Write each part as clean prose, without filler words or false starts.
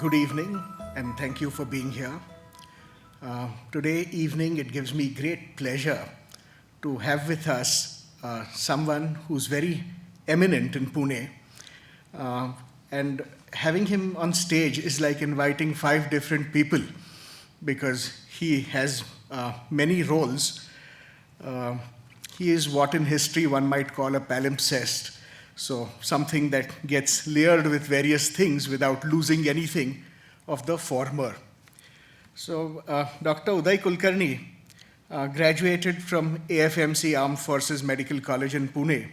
Good evening, and thank you for being here. Today evening, it gives me great pleasure to have with us someone who's very eminent in Pune. And having him on stage is like inviting 5 different people because he has many roles. He is what in history one might call a palimpsest. So something that gets layered with various things without losing anything of the former. So Dr. Uday Kulkarni graduated from AFMC Armed Forces Medical College in Pune,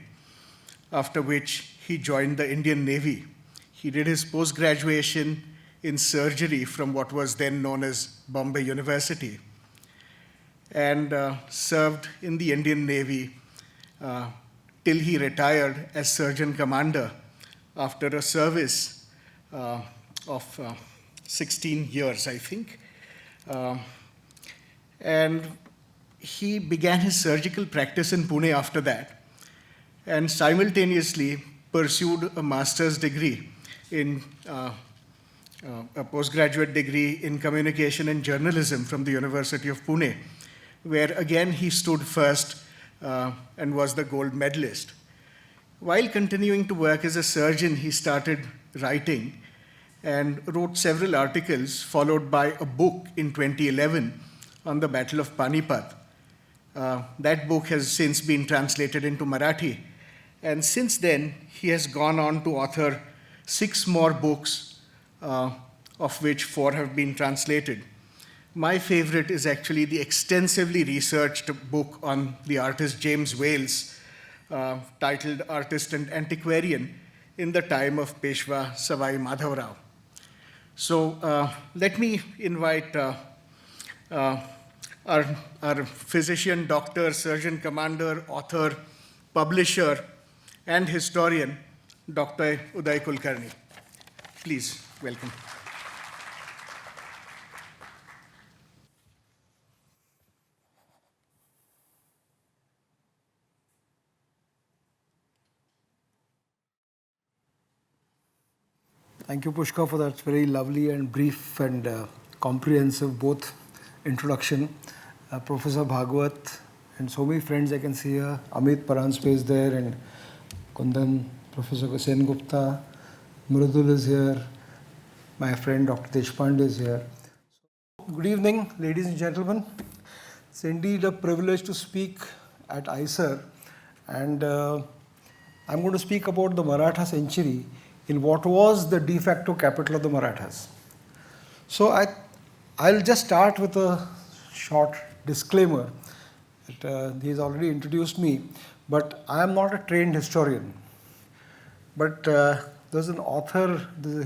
after which he joined the Indian Navy. He did his post-graduation in surgery from what was then known as Bombay University, and served in the Indian Navy till he retired as Surgeon Commander after a service of 16 years, I think. And he began his surgical practice in Pune after that, and simultaneously pursued a master's degree in a postgraduate degree in communication and journalism from the University of Pune, where again he stood first and was the gold medalist. While continuing to work as a surgeon, he started writing and wrote several articles, followed by a book in 2011 on the Battle of Panipat. That book has since been translated into Marathi, and since then he has gone on to author 6 more books, of which 4 have been translated. My favorite is actually the extensively researched book on the artist James Wales, titled Artist and Antiquarian in the Time of Peshwa Savai Madhavrao. So let me invite our physician, doctor, surgeon commander, author, publisher, and historian, Dr. Uday Kulkarni. Please, welcome. Thank you, Pushkar, for that very lovely and brief and comprehensive both introduction. Professor Bhagwat and so many friends I can see here. Amit Paranspe is there, and Kundan, Professor Sen Gupta, Mridul is here. My friend Dr. Deshpande is here. Good evening, ladies and gentlemen. It's indeed a privilege to speak at IISER, and I'm going to speak about the Maratha century in what was the de facto capital of the Marathas. So I'll just start with a short disclaimer. He's already introduced me, but I am not a trained historian. But there's an author, the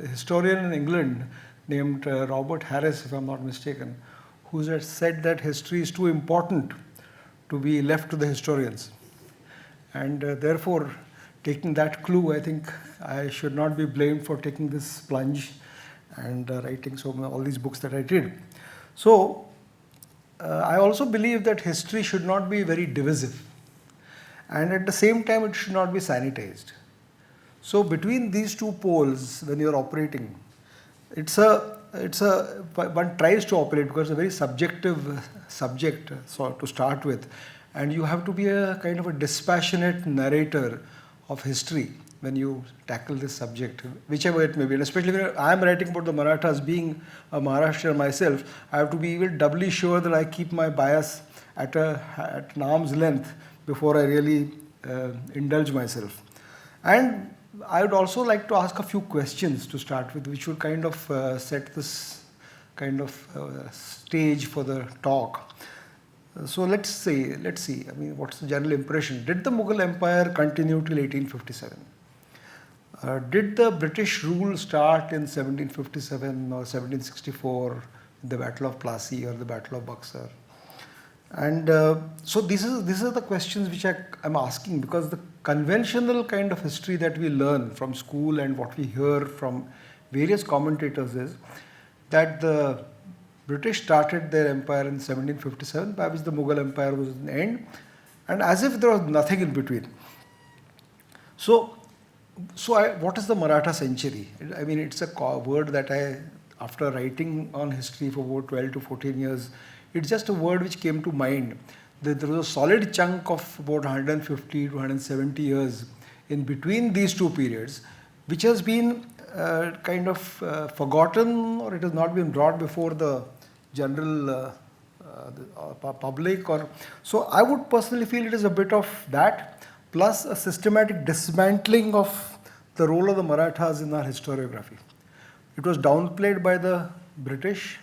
historian in England named Robert Harris, if I'm not mistaken, who has said that history is too important to be left to the historians. And therefore, taking that clue, I think I should not be blamed for taking this plunge and writing all these books that I did. So I also believe that history should not be very divisive, and at the same time it should not be sanitized. So between these two poles, when you're operating, one tries to operate because it's a very subjective subject to start with, and you have to be a kind of a dispassionate narrator of history when you tackle this subject, whichever it may be. And especially when I am writing about the Marathas, being a Maharashtrian myself, I have to be even doubly sure that I keep my bias at an arm's length before I really indulge myself. And I would also like to ask a few questions to start with, which would kind of set this kind of stage for the talk. So let's see, I mean, what's the general impression? Did the Mughal Empire continue till 1857? Did the British rule start in 1757 or 1764, the Battle of Plassey or the Battle of Buxar? And so these are the questions which I'm asking, because the conventional kind of history that we learn from school and what we hear from various commentators is that the British started their empire in 1757, by which the Mughal Empire was in the end, and as if there was nothing in between. So So, what is the Maratha century? I mean, it's a word that after writing on history for about 12 to 14 years, it's just a word which came to mind. There was a solid chunk of about 150 to 170 years in between these two periods, which has been kind of forgotten, or it has not been brought before the general public. Or so, I would personally feel it is a bit of that, plus a systematic dismantling of the role of the Marathas in our historiography. It was downplayed by the British,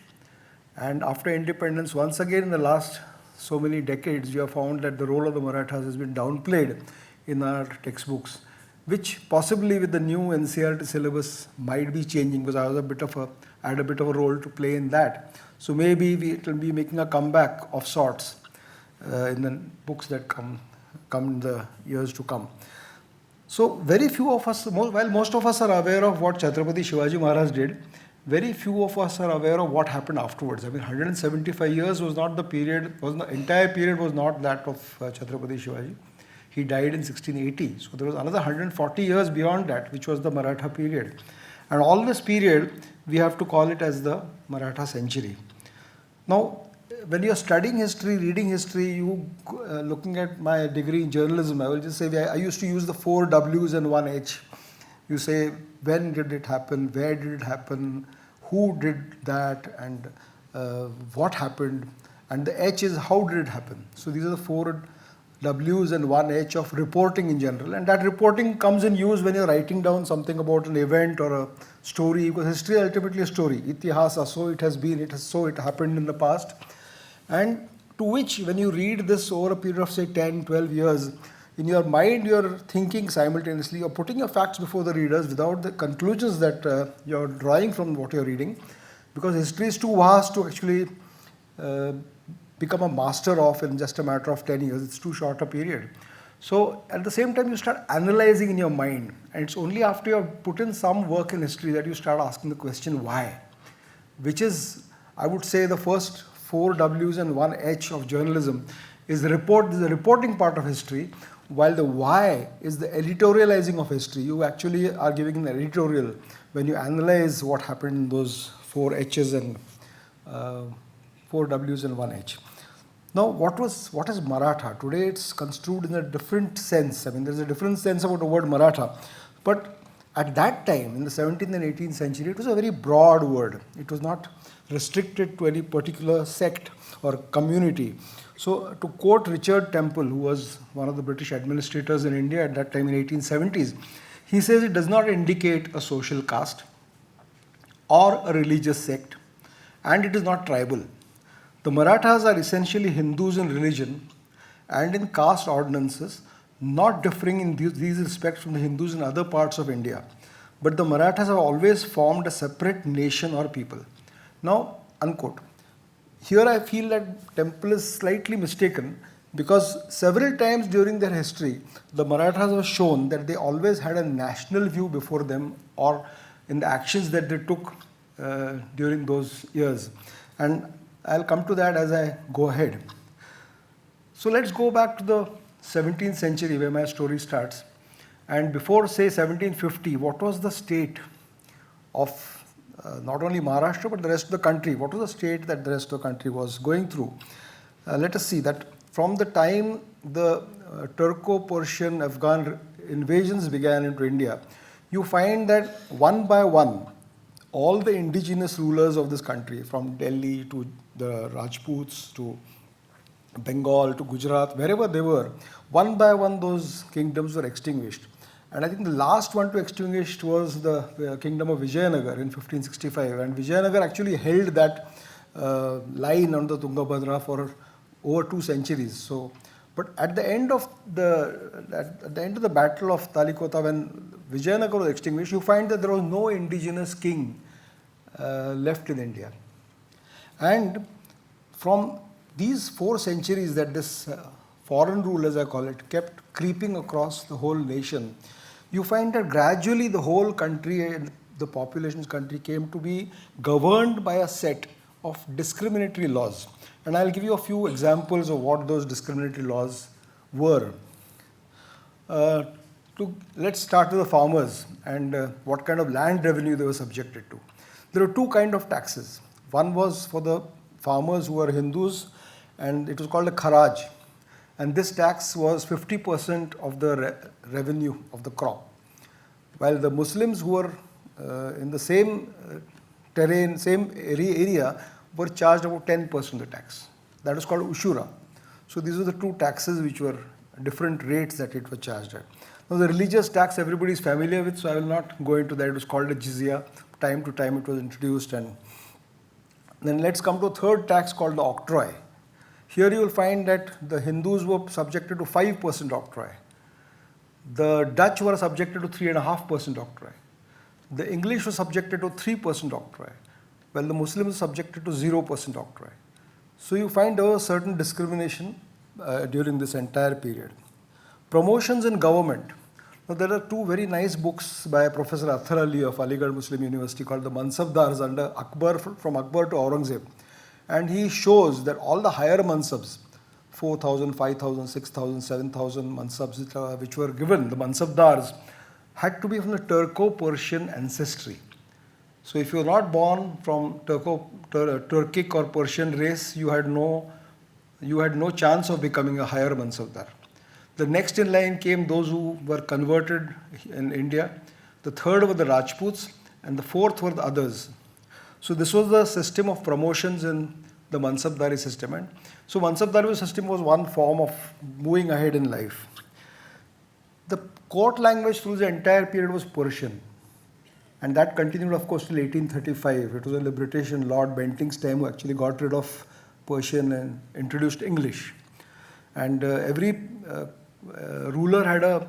and after independence, once again in the last so many decades, we have found that the role of the Marathas has been downplayed in our textbooks, which possibly with the new NCERT syllabus might be changing, because I had a bit of a role to play in that. So maybe it will be making a comeback of sorts in the books that come in the years to come. So very few of us, while most of us are aware of what Chhatrapati Shivaji Maharaj did, very few of us are aware of what happened afterwards. I mean, 175 years was not the period, the entire period was not that of Chhatrapati Shivaji. He died in 1680. So there was another 140 years beyond that, which was the Maratha period. And all this period, we have to call it as the Maratha century. Now, when you are studying history, reading history, looking at my degree in journalism, I will just say I used to use the 4 W's and 1 H. You say, when did it happen, where did it happen, who did that, and what happened, and the H is how did it happen. So these are the 4 W's and 1 H of reporting in general, and that reporting comes in use when you're writing down something about an event or a story, because history is ultimately a story. Itihasa, so it has been, so it happened in the past. And to which, when you read this over a period of say 10, 12 years, in your mind you're thinking simultaneously, you're putting your facts before the readers without the conclusions that you're drawing from what you're reading, because history is too vast to actually become a master of in just a matter of 10 years. It's too short a period. So at the same time you start analyzing in your mind, and it's only after you have put in some work in history that you start asking the question why, which is, I would say, the first 4 W's and 1 H of journalism is the reporting part of history, while the why is the editorializing of history. You actually are giving an editorial when you analyze what happened in those 4 H's and 4 W's and 1 H. Now, what is Maratha? Today it's construed in a different sense. I mean, there's a different sense about the word Maratha. But at that time, in the 17th and 18th century, it was a very broad word. It was not restricted to any particular sect or community. So, to quote Richard Temple, who was one of the British administrators in India at that time in 1870s, he says it does not indicate a social caste or a religious sect, and it is not tribal. The Marathas are essentially Hindus in religion and in caste ordinances, not differing in these respects from the Hindus in other parts of India. But the Marathas have always formed a separate nation or people. Now, unquote. Here I feel that Temple is slightly mistaken, because several times during their history, the Marathas have shown that they always had a national view before them, or in the actions that they took during those years. And I'll come to that as I go ahead. So let's go back to the 17th century where my story starts. And before, say, 1750, what was the state of not only Maharashtra but the rest of the country? What was the state that the rest of the country was going through? Let us see that from the time the Turco-Persian Afghan invasions began into India, you find that one by one, all the indigenous rulers of this country, from Delhi to the Rajputs to Bengal to Gujarat, wherever they were, one by one those kingdoms were extinguished. And I think the last one to extinguish was the kingdom of Vijayanagar in 1565. And Vijayanagar actually held that line on the Tungabhadra for over 2 centuries. So, but at the end of the battle of Talikota, when Vijayanagar was extinguished, you find that there was no indigenous king left in India. And from these 4 centuries that this foreign rule, as I call it, kept creeping across the whole nation, you find that gradually the whole country and the population's country came to be governed by a set of discriminatory laws. And I'll give you a few examples of what those discriminatory laws were. Let's start with the farmers and what kind of land revenue they were subjected to. There were two kinds of taxes. One was for the farmers who were Hindus, and it was called a kharaj. And this tax was 50% of the revenue of the crop. While the Muslims who were in the same terrain, same area, were charged about 10% of the tax. That was called ushura. So these were the two taxes which were different rates that it was charged at. Now the religious tax everybody is familiar with, so I will not go into that. It was called a jizya. Time to time it was introduced. And then let's come to a third tax called the octroi. Here you will find that the Hindus were subjected to 5% octroi. The Dutch were subjected to 3.5% octroi. The English were subjected to 3% octroi, while the Muslims were subjected to 0% octroi. So you find a certain discrimination during this entire period. Promotions in government. Now there are two very nice books by Professor Athar Ali of Aligarh Muslim University called the Mansabdars under Akbar, from Akbar to Aurangzeb. And he shows that all the higher mansabs, 4,000, 5,000, 6,000, 7,000 mansabs which were given, the Mansabdars, had to be from the Turco-Persian ancestry. So if you were not born from Turkic or Persian race, you had no chance of becoming a higher Mansabdar. The next in line came those who were converted in India. The third were the Rajputs, and the fourth were the others. So this was the system of promotions in the Mansabdari system. And so Mansabdari system was one form of moving ahead in life. The court language through the entire period was Persian. And that continued, of course, till 1835. It was only the British and Lord Bentinck's time who actually got rid of Persian and introduced English. And every ruler had a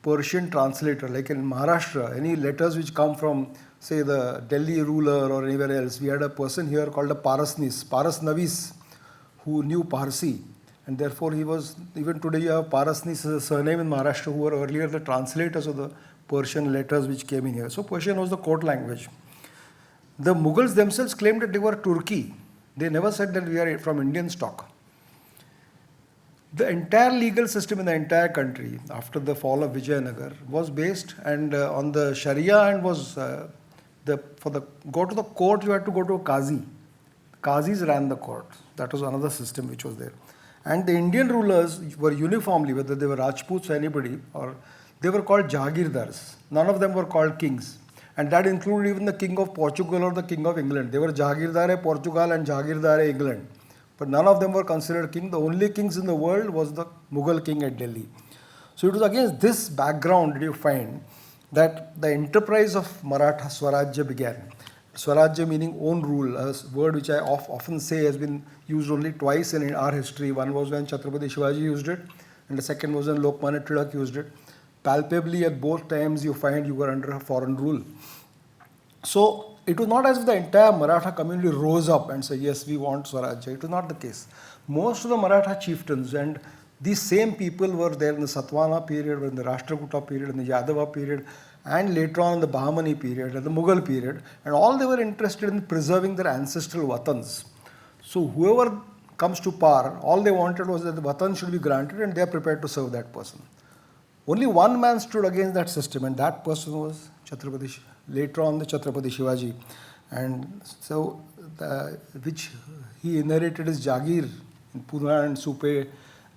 Persian translator. Like in Maharashtra, any letters which come from, say, the Delhi ruler or anywhere else, we had a person here called a Parasnavis, who knew Parsi. And therefore he was, even today you have Parasnis as a surname in Maharashtra, who were earlier the translators of the Persian letters which came in here. So Persian was the court language. The Mughals themselves claimed that they were Turki. They never said that we are from Indian stock. The entire legal system in the entire country after the fall of Vijayanagar was based on the Sharia, and was go to the court you had to go to a Qazi. Qazis ran the court. That was another system which was there. And the Indian rulers were uniformly, whether they were Rajputs or anybody, or they were called Jagirdars. None of them were called kings. And that included even the king of Portugal or the king of England. They were Jagirdare Portugal and Jagirdare England. But none of them were considered king. The only kings in the world was the Mughal king at Delhi. So it was against this background that you find that the enterprise of Maratha Swarajya began. Swarajya meaning own rule, a word which I often say has been used only twice in our history. One was when Chhatrapati Shivaji used it, and the second was when Lokmanya Tilak used it. Palpably at both times you find you were under a foreign rule. So it was not as if the entire Maratha community rose up and said, yes, we want Swarajya. It was not the case. Most of the Maratha chieftains, and these same people were there in the Satavahana period, in the Rashtrakuta period, in the Yadava period, and later on in the Bahmani period and the Mughal period, and all they were interested in preserving their ancestral watans. So whoever comes to power, all they wanted was that the watan should be granted, and they are prepared to serve that person. Only one man stood against that system, and that person was later on the Chhatrapati Shivaji. And so, which he inherited his Jagir in Pune and Supe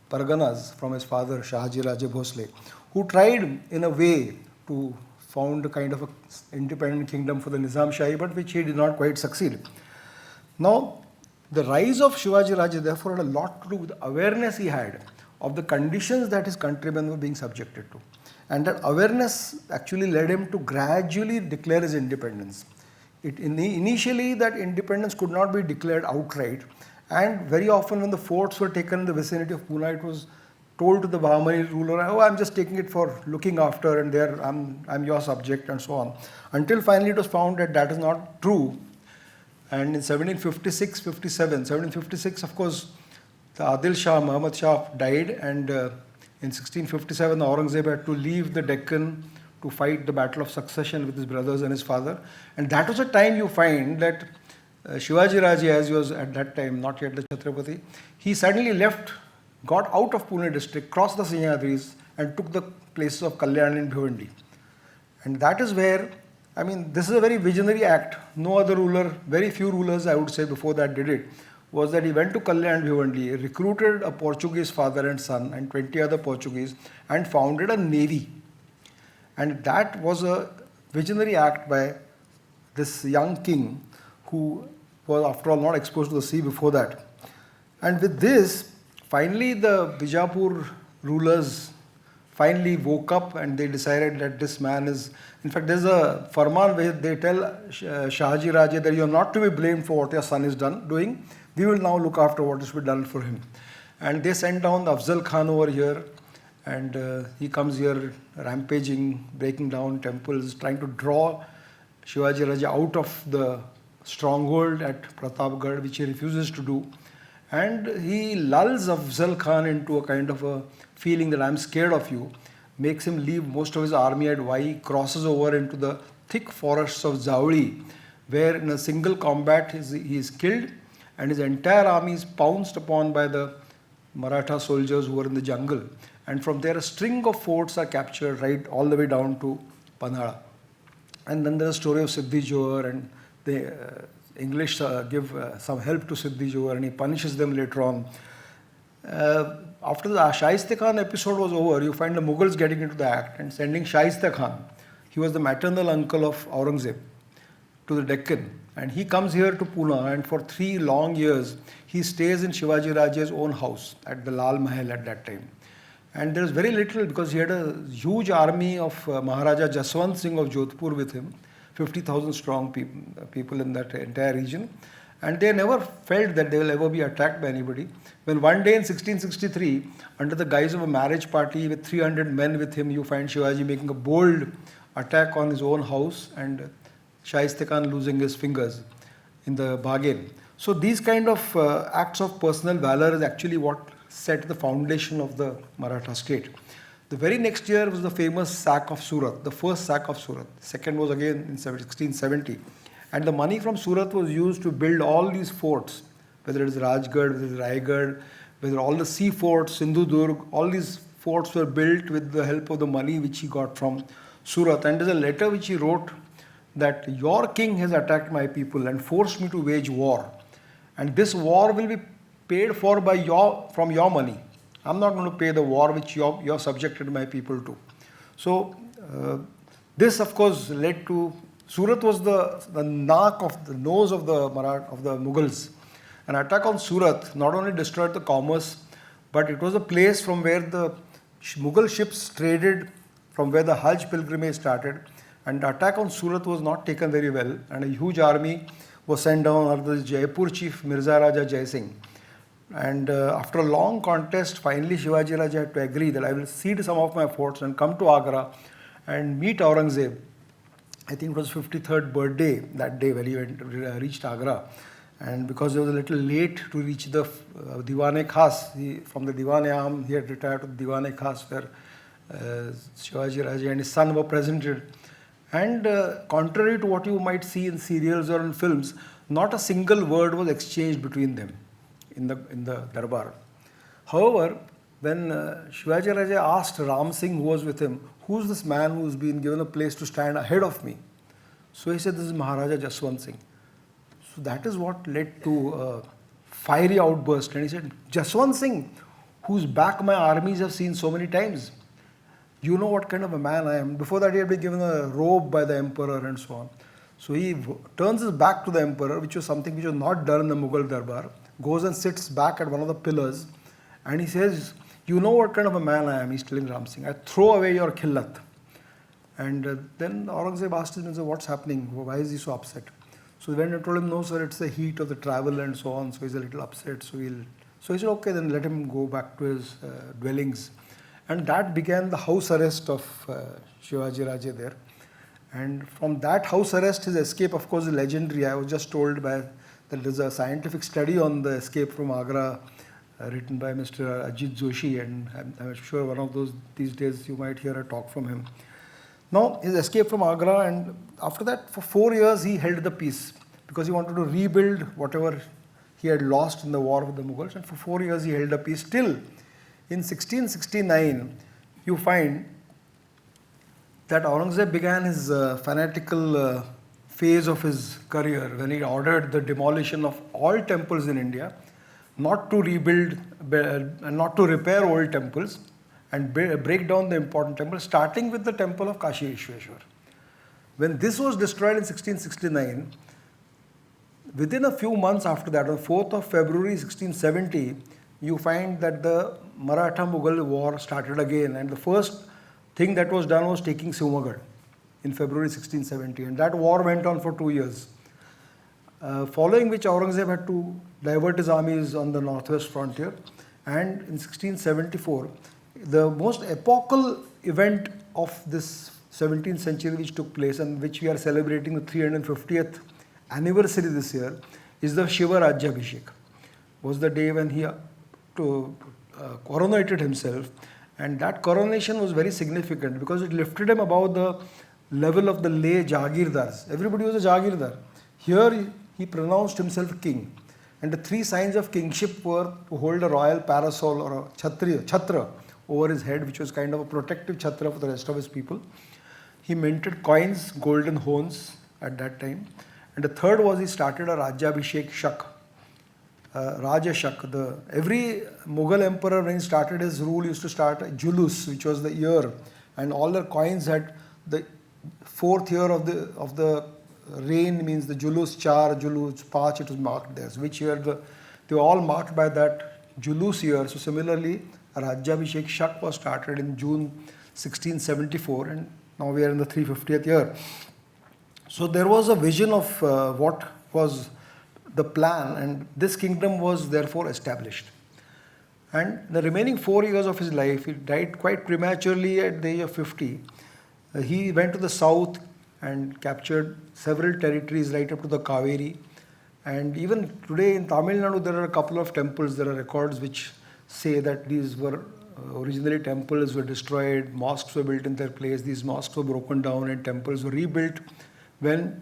Parganas from his father Shahaji Raje Bhosle, who tried in a way to found a kind of an independent kingdom for the Nizam Shahi, but which he did not quite succeed. Now, the rise of Shivaji Raje therefore had a lot to do with the awareness he had of the conditions that his countrymen were being subjected to. And that awareness actually led him to gradually declare his independence. Initially, that independence could not be declared outright, and very often when the forts were taken in the vicinity of Pune, it was told to the Bahmani ruler, oh, I'm just taking it for looking after, and there I'm your subject, and so on. Until finally it was found that that is not true. And in 1756, of course, the Adil Shah, Muhammad Shah died, and in 1657, Aurangzeb had to leave the Deccan to fight the battle of succession with his brothers and his father. And that was a time you find that Shivaji Raje, as he was at that time, not yet the Chhatrapati, he suddenly got out of Pune district, crossed the Sahyadris, and took the places of Kalyan and Bhivandi. And that is where, I mean, this is a very visionary act. No other ruler, very few rulers I would say before that did it, was that he went to Kalyan and Bhivandi, recruited a Portuguese father and son and 20 other Portuguese and founded a navy. And that was a visionary act by this young king who was after all not exposed to the sea before that. And with this, finally the Bijapur rulers finally woke up and they decided that this man is, in fact there's a farman where they tell Shahaji Raje that you are not to be blamed for what your son is doing, we will now look after what is to be done for him. And they sent down the Afzal Khan over here, and he comes here rampaging, breaking down temples, trying to draw Shivaji Raja out of the stronghold at Pratapgarh, which he refuses to do. And he lulls Afzal Khan into a kind of a feeling that I'm scared of you, makes him leave most of his army at Vai, crosses over into the thick forests of Zauri, where in a single combat he is killed and his entire army is pounced upon by the Maratha soldiers who were in the jungle. And from there a string of forts are captured right all the way down to Panhala. And then there's a story of Siddhi Johar, and the English give some help to Siddhi Johar, and he punishes them later on. After the Shaista Khan episode was over, you find the Mughals getting into the act and sending Shaista Khan. He was the maternal uncle of Aurangzeb to the Deccan. And he comes here to Pune, and for 3 long years, he stays in Shivaji Raje's own house at the Lal Mahal at that time. And there is very little, because he had a huge army of Maharaja Jaswant Singh of Jodhpur with him, 50,000 strong people in that entire region. And they never felt that they will ever be attacked by anybody. When one day in 1663, under the guise of a marriage party with 300 men with him, you find Shivaji making a bold attack on his own house and Shaista Khan losing his fingers in the bargain. So these kind of acts of personal valor is actually what set the foundation of the Maratha state. The very next year was the famous sack of Surat, the first sack of Surat. The second was again in 1670. And the money from Surat was used to build all these forts, whether it is Rajgarh, whether it is Raigarh, whether all the sea forts, Sindhu Durg, all these forts were built with the help of the money which he got from Surat. And there's a letter which he wrote that your king has attacked my people and forced me to wage war. And this war will be paid for by from your money. I'm not going to pay the war which you have subjected my people to. So this of course led to, Surat was the naak of the nose of the Mughals. An attack on Surat not only destroyed the commerce, but it was a place from where the Mughal ships traded, from where the Hajj pilgrimage started. And the attack on Surat was not taken very well, and a huge army was sent down under the Jaipur chief Mirza Raja Jai Singh. And after a long contest, finally Shivaji Raja had to agree that I will cede some of my forts and come to Agra and meet Aurangzeb. I think it was 53rd birthday that day when he reached Agra. And because he was a little late to reach the Diwan-e Khas, from the Diwan-e-Am, he had retired to the Diwan-e Khas, where Shivaji Raja and his son were presented. And contrary to what you might see in serials or in films, not a single word was exchanged between them in the Darbar. However, when Shivaji Raja asked Ram Singh, who was with him, who's this man who's been given a place to stand ahead of me? So he said, this is Maharaja Jaswant Singh. So that is what led to a fiery outburst. And he said, Jaswant Singh, whose back my armies have seen so many times. You know what kind of a man I am. Before that he had been given a robe by the emperor and so on. So he turns his back to the emperor, which was something which was not done in the Mughal Darbar, goes and sits back at one of the pillars, and he says, you know what kind of a man I am, he's telling Ram Singh. I throw away your khillat. And then Aurangzeb asked him, what's happening? Why is he so upset? So he went and told him, no sir, it's the heat of the travel and so on, so he's a little upset. So he said, okay, then let him go back to his dwellings. And that began the house arrest of Shivaji Raja there. And from that house arrest, his escape, of course, is legendary. I was just told that there's a scientific study on the escape from Agra written by Mr. Ajit Joshi, and I'm sure one of these days you might hear a talk from him. Now, his escape from Agra, and after that, for 4 years, he held the peace because he wanted to rebuild whatever he had lost in the war with the Mughals, and for 4 years he held the peace. Till in 1669, you find that Aurangzeb began his fanatical phase of his career when he ordered the demolition of all temples in India, not to rebuild and not to repair old temples, and break down the important temples, starting with the temple of Kashi Vishweshwar. When this was destroyed in 1669, within a few months after that, on 4th of February 1670, you find that the Maratha Mughal war started again, and the first thing that was done was taking Sivamogad in February 1670, and that war went on for 2 years. Following which Aurangzeb had to divert his armies on the northwest frontier, and in 1674, the most epochal event of this 17th century which took place and which we are celebrating the 350th anniversary this year is the Shiva Rajyabhishek. Was the day when he coronated himself, and that coronation was very significant because it lifted him above the level of the lay Jagirdars. Everybody was a Jagirdar. Here he pronounced himself king, and the 3 signs of kingship were to hold a royal parasol or a chhatra over his head, which was kind of a protective chhatra for the rest of his people. He minted coins, golden horns at that time. And the third was he started a Rajyabhishek Shak, Raja Shak. Every Mughal emperor, when he started his rule, used to start a Julus, which was the year, and all their coins had the 4th year of the reign, means the Julus Char, Julus Pach, it was marked there. So which year they were all marked by that Julus year. So similarly, Rajyabhishek Shak was started in June 1674, and now we are in the 350th year. So there was a vision of what was the plan, and this kingdom was therefore established. And the remaining 4 years of his life, he died quite prematurely at the age of 50. He went to the south and captured several territories right up to the Kaveri. And even today in Tamil Nadu, there are a couple of temples, there are records which say that these were originally temples were destroyed, mosques were built in their place, these mosques were broken down and temples were rebuilt when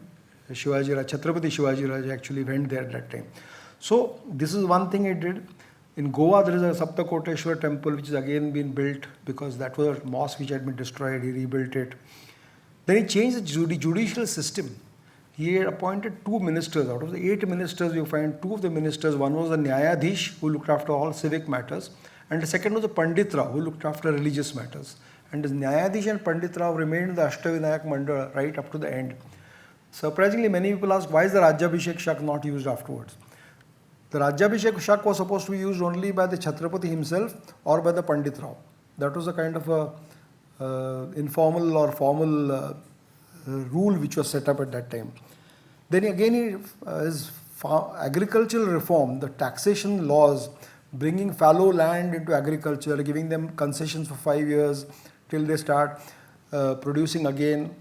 Chhatrapati Shivaji Raj actually went there at that time. So this is one thing he did. In Goa there is a Saptakoteshwar temple which has again been built because that was a mosque which had been destroyed, he rebuilt it. Then he changed the judicial system. He had appointed 2 ministers. Out of the 8 ministers, you find 2 of the ministers. One was the Nyayadhish, who looked after all civic matters, and the second was the Pandit Rao, who looked after religious matters. And the Nyayadhish and Pandit Rao remained in the Ashtavinayak Mandal right up to the end. Surprisingly, many people ask, why is the Rajyabhishek Shak not used afterwards? The Rajyabhishek Shak was supposed to be used only by the Chhatrapati himself or by the Pandit Rao. That was a kind of a informal or formal rule which was set up at that time. Then again, his agricultural reform, the taxation laws, bringing fallow land into agriculture, giving them concessions for 5 years till they start producing again.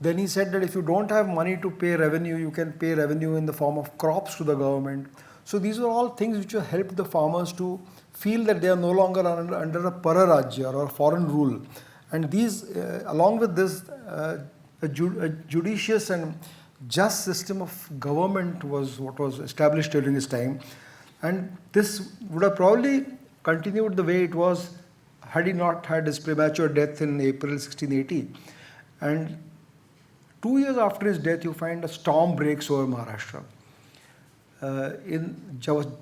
Then he said that if you don't have money to pay revenue, you can pay revenue in the form of crops to the government. So these are all things which have helped the farmers to feel that they are no longer under a Pararajya or foreign rule. And these, along with this, a judicious and just system of government was what was established during his time. And this would have probably continued the way it was had he not had his premature death in April 1680. And 2 years after his death, you find a storm breaks over Maharashtra.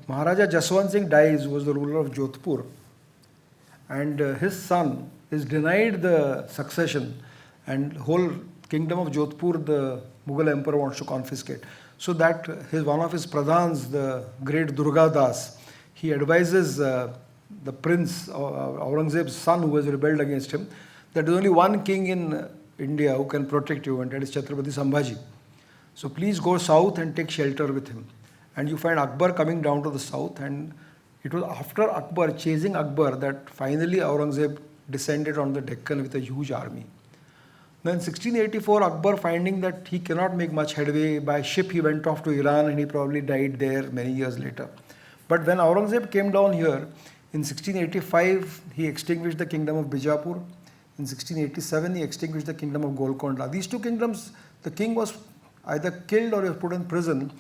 Maharaja Jaswant Singh dies, who was the ruler of Jodhpur, and his son is denied the succession, and whole kingdom of Jodhpur the Mughal emperor wants to confiscate. So that one of his pradhans, the great Durga Das, he advises the prince, Aurangzeb's son, who has rebelled against him, that there is only one king in India who can protect you, and that is Chhatrapati Sambhaji. So please go south and take shelter with him. And you find Akbar coming down to the south, and it was after Akbar, chasing Akbar, that finally Aurangzeb descended on the Deccan with a huge army. Then in 1684, Akbar, finding that he cannot make much headway, by ship he went off to Iran and he probably died there many years later. But when Aurangzeb came down here, in 1685, he extinguished the kingdom of Bijapur. In 1687, he extinguished the kingdom of Golconda. These 2 kingdoms, the king was either killed or he was put in prison,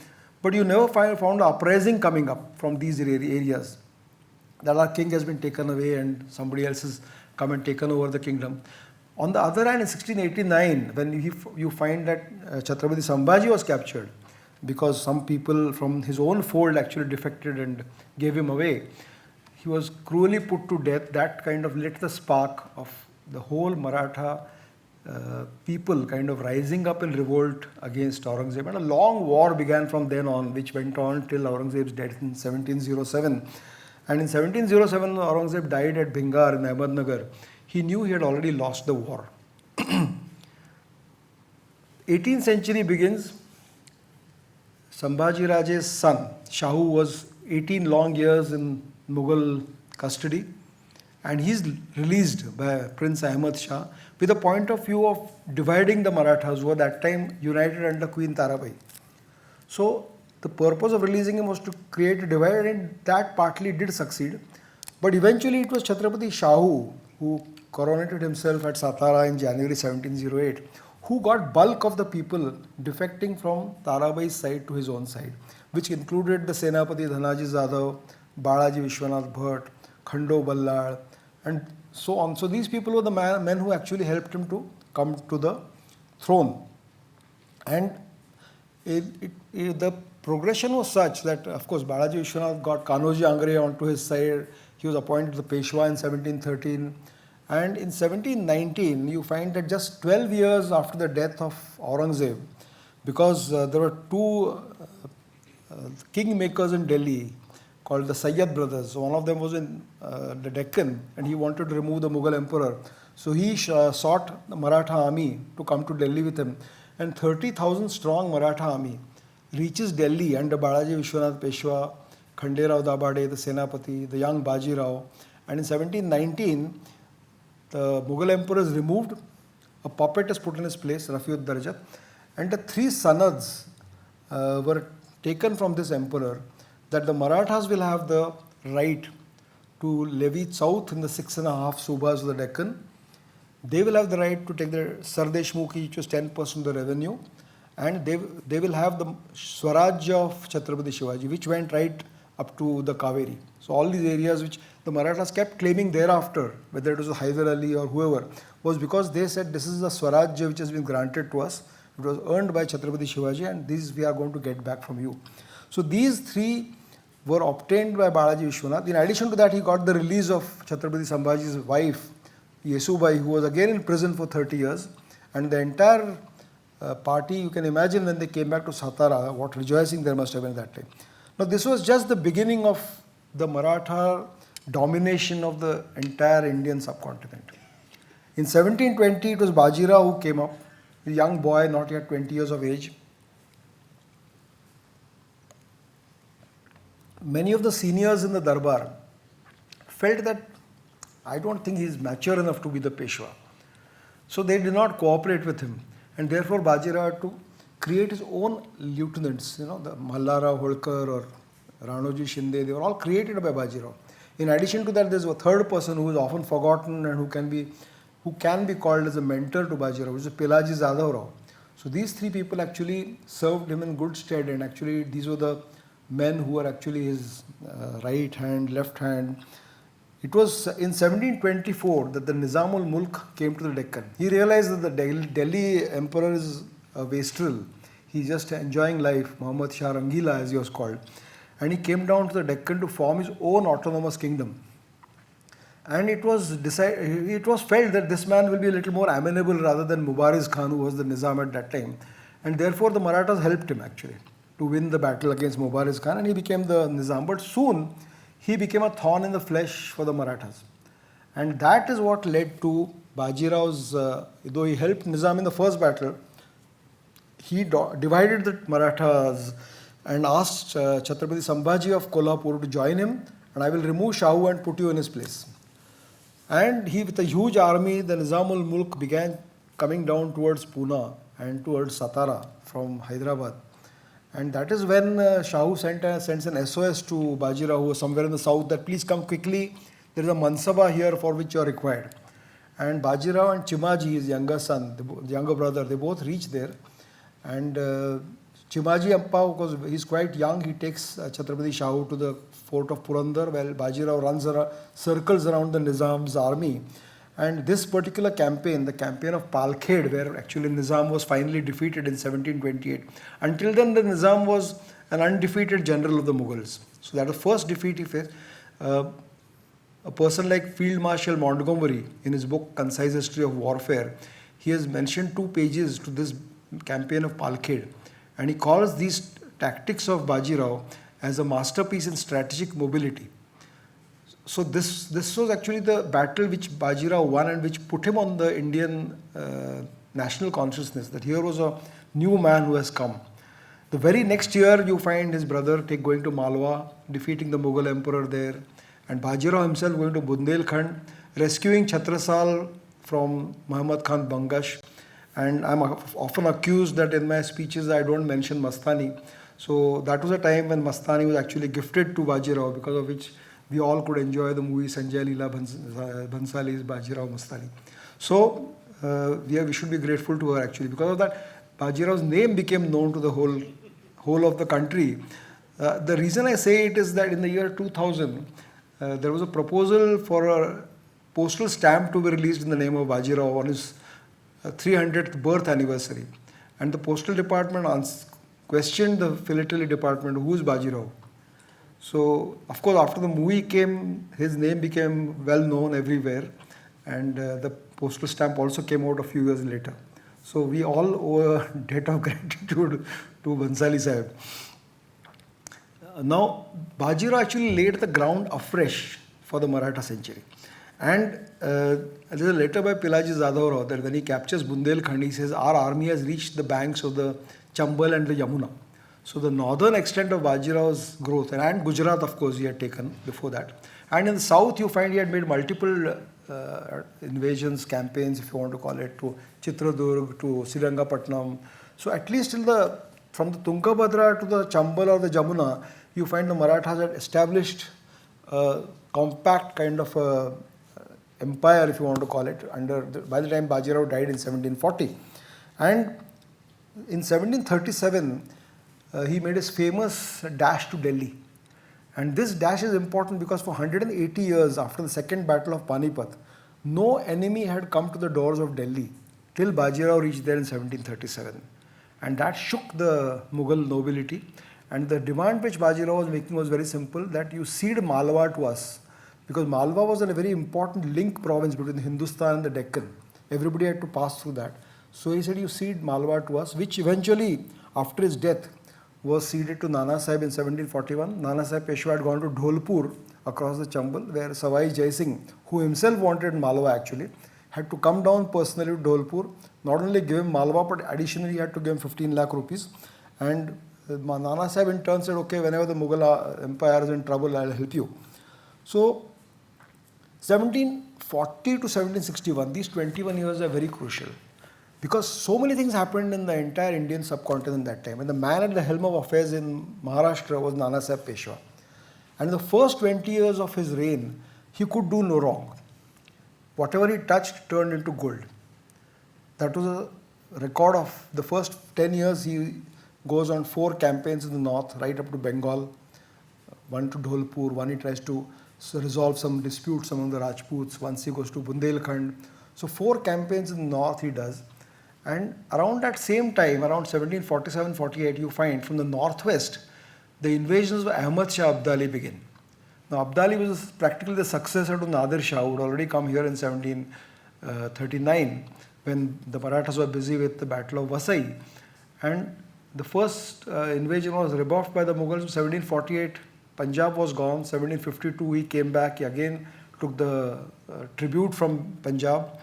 but you never found an uprising coming up from these areas, that our king has been taken away and somebody else is come and taken over the kingdom. On the other hand, in 1689, when you find that Chhatrapati Sambhaji was captured, because some people from his own fold actually defected and gave him away, he was cruelly put to death. That kind of lit the spark of the whole Maratha people kind of rising up in revolt against Aurangzeb. And a long war began from then on, which went on till Aurangzeb's death in 1707. And in 1707, Aurangzeb died at Bhingar in Ahmednagar. He knew he had already lost the war. 18th century begins. Sambhaji Raje's son, Shahu, was 18 long years in Mughal custody, and he's released by Prince Ahmad Shah with a point of view of dividing the Marathas, who were that time united under Queen Tarabai. So the purpose of releasing him was to create a divide, and that partly did succeed. But eventually it was Chhatrapati Shahu who coronated himself at Satara in January 1708, who got bulk of the people defecting from Tarabai's side to his own side, which included the Senapati Dhanaji Zadav, Balaji Vishwanath Bhatt, Khando Ballal, and so on. So these people were the men who actually helped him to come to the throne. And the progression was such that, of course, Balaji Vishwanath got Kanoji Angre onto his side. He was appointed the Peshwa in 1713. And in 1719, you find that just 12 years after the death of Aurangzeb, because there were two kingmakers in Delhi called the Sayyad brothers. So one of them was in the Deccan, and he wanted to remove the Mughal emperor. So he sought the Maratha army to come to Delhi with him. And 30,000 strong Maratha army reaches Delhi under Balaji Vishwanath Peshwa, Khanderao Dabade, the Senapati, the young Baji Rao. And in 1719, the Mughal emperor is removed, a puppet is put in his place, Rafiud Darjat, and the three sanads were taken from this emperor, that the Marathas will have the right to levy south in the 6.5 subhas of the Deccan. They will have the right to take the Sardeshmukhi, which was 10% of the revenue, and they will have the Swarajya of Chhatrapati Shivaji, which went right up to the Kaveri. So all these areas which the Marathas kept claiming thereafter, whether it was Hyder Ali or whoever, was because they said this is the Swarajya which has been granted to us. It was earned by Chhatrapati Shivaji, and these we are going to get back from you. So these three were obtained by Balaji Vishwanath. In addition to that, he got the release of Chhatrapati Sambhaji's wife, Yesubai, who was again in prison for 30 years. And the entire party, you can imagine when they came back to Satara, what rejoicing there must have been that time. Now this was just the beginning of the Maratha domination of the entire Indian subcontinent. In 1720, it was Bajirao who came up, a young boy, not yet 20 years of age. Many of the seniors in the Darbar felt that I don't think he is mature enough to be the Peshwa. So they did not cooperate with him, and therefore Bajirao had to create his own lieutenants, the Mallara Holkar or Ranoji Shinde, they were all created by Bajirao. In addition to that, there's a third person who is often forgotten and who can be called as a mentor to Bajirao, which is Pilaji Zadav Rao. So these three people actually served him in good stead, and actually these were the men who were actually his right hand, left hand. It was in 1724 that the Nizamul Mulk came to the Deccan. He realized that the Delhi emperor is a wastrel. He's just enjoying life, Muhammad Shah Rangila as he was called. And he came down to the Deccan to form his own autonomous kingdom. And it was felt that this man will be a little more amenable rather than Mubariz Khan, who was the Nizam at that time. And therefore the Marathas helped him actually to win the battle against Mubariz Khan, and he became the Nizam. But soon he became a thorn in the flesh for the Marathas. And that is what led to Bajirao's, though he helped Nizam in the first battle, he divided the Marathas and asked Chhatrapati Sambhaji of Kolhapur to join him, and I will remove Shahu and put you in his place. And he, with a huge army, the Nizamul Mulk began coming down towards Pune and towards Satara from Hyderabad. And that is when Shahu sends an SOS to Bajirao, who was somewhere in the south, that please come quickly, there is a Mansaba here for which you are required. And Bajirao and Chimaji, his younger son, the younger brother, they both reach there. And Chimaji Appa, because he's quite young, he takes Chhatrapati Shahu to the fort of Purandar, while Bajirao circles around the Nizam's army. And this particular campaign, the campaign of Palkhed, where actually Nizam was finally defeated in 1728. Until then, the Nizam was an undefeated general of the Mughals. So that was the first defeat he faced. A person like Field Marshal Montgomery, in his book Concise History of Warfare, he has mentioned 2 pages to this campaign of Palkhed. And he calls these tactics of Bajirao as a masterpiece in strategic mobility. So this was actually the battle which Bajirao won and which put him on the Indian national consciousness, that here was a new man who has come. The very next year you find his brother going to Malwa, defeating the Mughal emperor there, and Bajirao himself going to Bundelkhand, rescuing Chhatrasal from Muhammad Khan Bangash. And I'm often accused that in my speeches I don't mention Mastani. So that was a time when Mastani was actually gifted to Bajirao, because of which we all could enjoy the movie Sanjay Leela Bhansali's Bajirao Mastani. So we should be grateful to her actually. Because of that, Bajirao's name became known to the whole of the country. The reason I say it is that in the year 2000, there was a proposal for a postal stamp to be released in the name of Bajirao on his 300th birth anniversary. And the postal department questioned the philately department, who is Bajirao? So, of course, after the movie came, his name became well known everywhere, and the postal stamp also came out a few years later. So, we all owe a debt of gratitude to Bhansali Sahib. Now, Bajirao actually laid the ground afresh for the Maratha century. And there's a letter by Pilaji Jadhav Rao that when he captures Bundelkhand, he says, our army has reached the banks of the Chambal and the Yamuna. So the northern extent of Bajirao's growth, and Gujarat of course he had taken before that. And in the south you find he had made multiple invasions, campaigns if you want to call it, to Chitradurg, to Srirangapatnam. So at least from the Tungabhadra to the Chambal or the Jamuna, you find the Marathas had established a compact kind of empire, if you want to call it, by the time Bajirao died in 1740. And in 1737, he made his famous dash to Delhi. And this dash is important because for 180 years after the second battle of Panipat, no enemy had come to the doors of Delhi till Bajirao reached there in 1737. And that shook the Mughal nobility. And the demand which Bajirao was making was very simple, that you cede Malwa to us. Because Malwa was a very important link province between Hindustan and the Deccan. Everybody had to pass through that. So he said, you cede Malwa to us, which eventually, after his death, was ceded to Nana Sahib in 1741. Nana Sahib Peshwa had gone to Dholpur across the Chambal, where Savai Jai Singh, who himself wanted Malwa actually, had to come down personally to Dholpur, not only give him Malwa, but additionally he had to give him 15 lakh rupees. And Nana Sahib in turn said, okay, whenever the Mughal empire is in trouble, I'll help you. So 1740 to 1761, these 21 years are very crucial. Because so many things happened in the entire Indian subcontinent that time. And the man at the helm of affairs in Maharashtra was Nana Sahib Peshwa. And in the first 20 years of his reign, he could do no wrong. Whatever he touched turned into gold. That was a record of the first 10 years. He goes on 4 campaigns in the north, right up to Bengal. One to Dholpur, one he tries to resolve some disputes among the Rajputs. Once he goes to Bundelkhand. So 4 campaigns in the north he does. And around that same time, around 1747-48, you find from the northwest, the invasions of Ahmad Shah Abdali begin. Now, Abdali was practically the successor to Nadir Shah, who had already come here in 1739, when the Marathas were busy with the Battle of Vasai. And the first invasion was rebuffed by the Mughals in 1748. Punjab was gone. 1752, he came back. He again took the tribute from Punjab.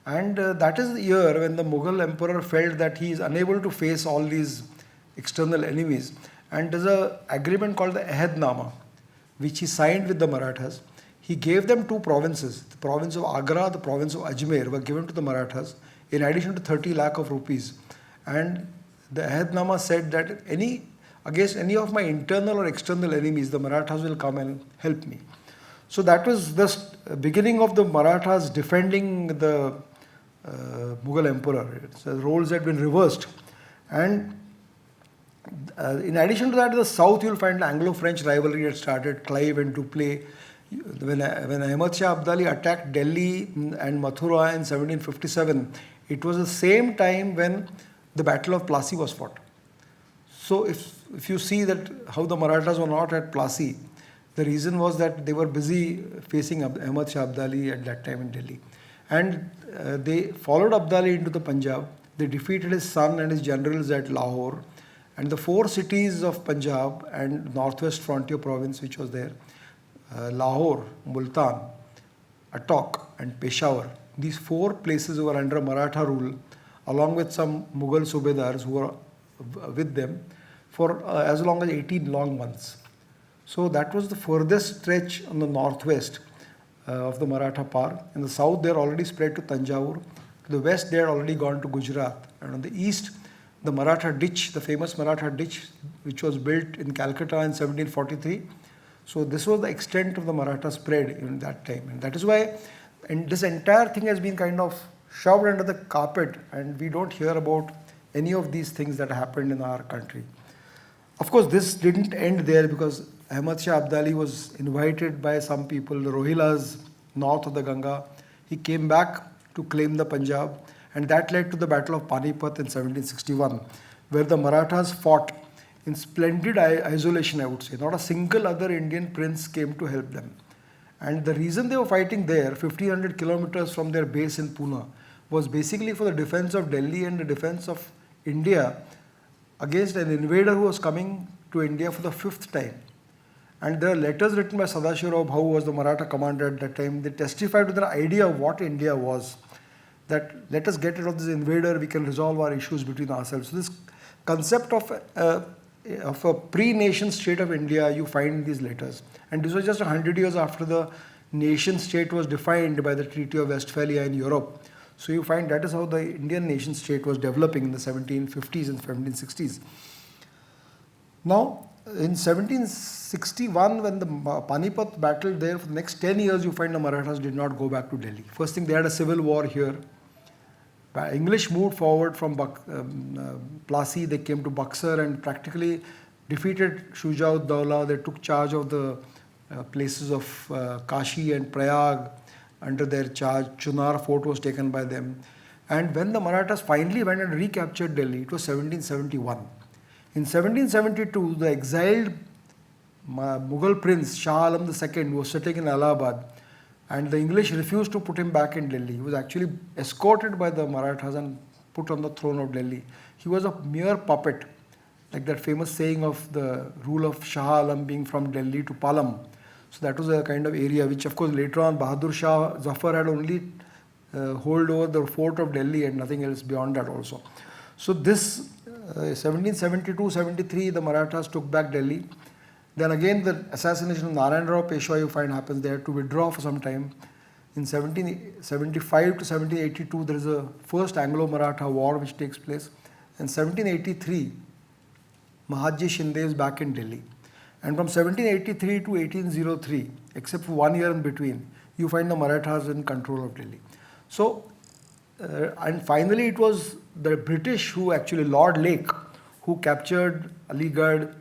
And that is the year when the Mughal emperor felt that he is unable to face all these external enemies. And there's an agreement called the Ahadnama, which he signed with the Marathas. He gave them 2 provinces. The province of Agra, the province of Ajmer were given to the Marathas in addition to 30 lakh of rupees. And the Ahadnama said that against any of my internal or external enemies, the Marathas will come and help me. So that was the beginning of the Marathas defending the Mughal emperor. The roles had been reversed. And in addition to that, in the south you'll find the Anglo-French rivalry had started. Clive and Dupleix When Ahmad Shah Abdali attacked Delhi and Mathura in 1757, it was the same time when the Battle of Plassey was fought. So if you see that how the Marathas were not at Plassey, the reason was that they were busy facing Ahmad Shah Abdali at that time in Delhi. And they followed Abdali into the Punjab. They defeated his son and his generals at Lahore. And the four cities of Punjab and northwest frontier province which was there, Lahore, Multan, Attock and Peshawar, these four places were under Maratha rule along with some Mughal Subedars who were with them for as long as 18 long months. So that was the furthest stretch on the northwest of the Maratha power. In the south they are already spread to Tanjavur. To the west they had already gone to Gujarat. And on the east, the Maratha ditch, the famous Maratha ditch which was built in Calcutta in 1743. So this was the extent of the Maratha spread in that time. And that is why this entire thing has been kind of shoved under the carpet and we don't hear about any of these things that happened in our country. Of course, this didn't end there because Ahmad Shah Abdali was invited by some people, the Rohilas, north of the Ganga. He came back to claim the Punjab and that led to the Battle of Panipat in 1761, where the Marathas fought in splendid isolation, I would say. Not a single other Indian prince came to help them. And the reason they were fighting there, 1500 kilometers from their base in Pune, was basically for the defense of Delhi and the defense of India against an invader who was coming to India for the fifth time. And there are letters written by Sadashirao Bhau, who was the Maratha commander at that time. They testified to their idea of what India was. That let us get rid of this invader, we can resolve our issues between ourselves. So this concept of a pre-nation state of India, you find in these letters. And this was just 100 years after the nation state was defined by the Treaty of Westphalia in Europe. So you find that is how the Indian nation state was developing in the 1750s and 1760s. Now, in 1761, when the Panipat battle there, for the next 10 years, you find the Marathas did not go back to Delhi. First thing, they had a civil war here. English moved forward from Plassey, they came to Buxar and practically defeated Shuja-ud-Dawla. They took charge of the places of Kashi and Prayag under their charge. Chunar fort was taken by them. And when the Marathas finally went and recaptured Delhi, it was 1771. In 1772, the exiled Mughal prince Shah Alam II was sitting in Allahabad and the English refused to put him back in Delhi. He was actually escorted by the Marathas and put on the throne of Delhi. He was a mere puppet, like that famous saying of the rule of Shah Alam being from Delhi to Palam. So that was a kind of area which of course later on Bahadur Shah Zafar had only hold over the fort of Delhi and nothing else beyond that also. So this 1772-73 the Marathas took back Delhi. Then again the assassination of Narayan Rao Peshwa you find happens there to withdraw for some time. In 1775 to 1782 there is a first Anglo-Maratha war which takes place. In 1783 Mahatji Shinde is back in Delhi. And from 1783 to 1803, except for 1 year in between, you find the Marathas in control of Delhi. So, and finally it was the British who actually, Lord Lake, who captured Aligarh,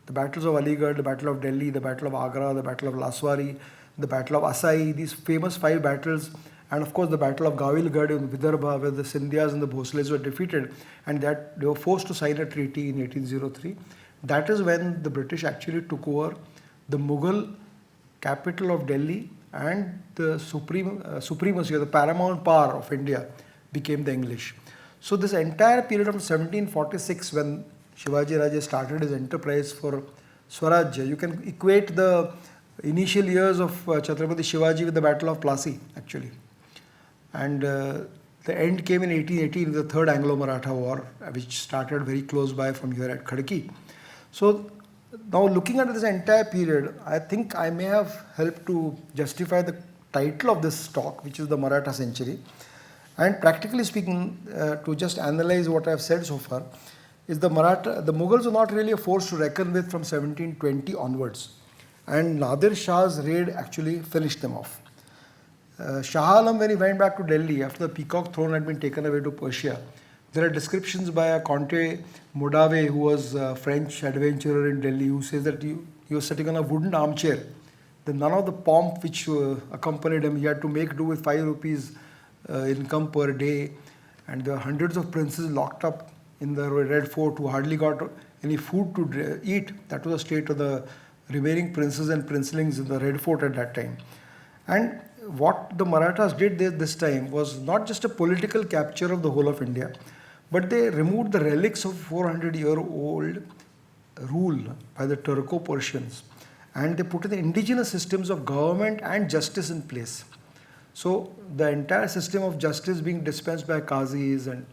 the battles of Aligarh, the Battle of Delhi, the Battle of Agra, the Battle of Laswari, the Battle of Asai, these famous 5 battles, and of course the Battle of Gavilgarh in Vidarbha, where the Scindias and the Bhosles were defeated, and that they were forced to sign a treaty in 1803. That is when the British actually took over the Mughal capital of Delhi and the supremacy or the paramount power of India became the English. So this entire period from 1746 when Shivaji Raje started his enterprise for Swarajya, you can equate the initial years of Chhatrapati Shivaji with the Battle of Plassey actually. And the end came in 1818 with the Third Anglo-Maratha War, which started very close by from here at Khadki. So now looking at this entire period, I think I may have helped to justify the title of this talk, which is the Maratha Century. And practically speaking, to just analyze what I have said so far, is the Mughals were not really a force to reckon with from 1720 onwards. And Nadir Shah's raid actually finished them off. Shah Alam, when he went back to Delhi after the Peacock throne had been taken away to Persia, there are descriptions by a Comte Modave, who was a French adventurer in Delhi, who says that he was sitting on a wooden armchair. none of the pomp which accompanied him. He had to make do with 5 rupees income per day. And there were hundreds of princes locked up in the Red Fort who hardly got any food to eat. That was the state of the remaining princes and princelings in the Red Fort at that time. And what the Marathas did this time was not just a political capture of the whole of India, but they removed the relics of 400-year-old rule by the Turco-Persians, and they put in the indigenous systems of government and justice in place. So the entire system of justice being dispensed by qazis and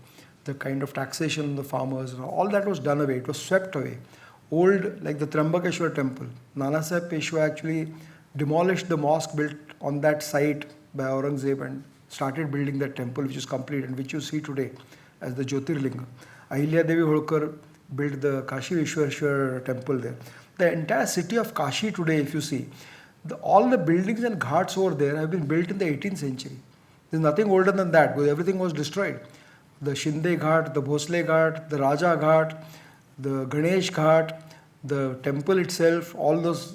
the kind of taxation on the farmers, all that was done away. It was swept away. Old, like the Trambakeshwar temple, Nana Sahib Peshwa actually demolished the mosque built on that site by Aurangzeb and started building that temple, which is complete and which you see today as the Jyotirlinga. Ahilya Devi Holkar built the Kashi Vishweshwar temple there. The entire city of Kashi today, if you see, all the buildings and ghats over there have been built in the 18th century. There's nothing older than that because everything was destroyed. The Shinde Ghat, the Bhosle Ghat, the Raja Ghat, the Ganesh Ghat, the temple itself, all those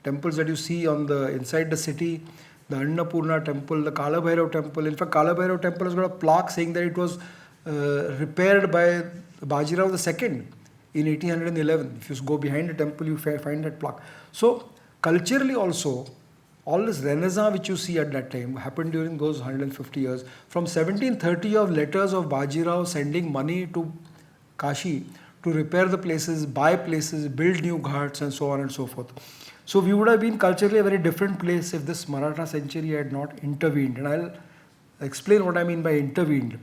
temples that you see on the inside the city, the Annapurna temple, the Kala Bhairav temple. In fact, Kala Bhairav temple has got a plaque saying that it was repaired by Bajirao II in 1811. If you go behind the temple, you find that plaque. So culturally also, all this renaissance which you see at that time happened during those 150 years. From 1730 of letters of Bajirao sending money to Kashi to repair the places, buy places, build new ghats and so on and so forth. So we would have been culturally a very different place if this Maratha century had not intervened. And I'll explain what I mean by intervened.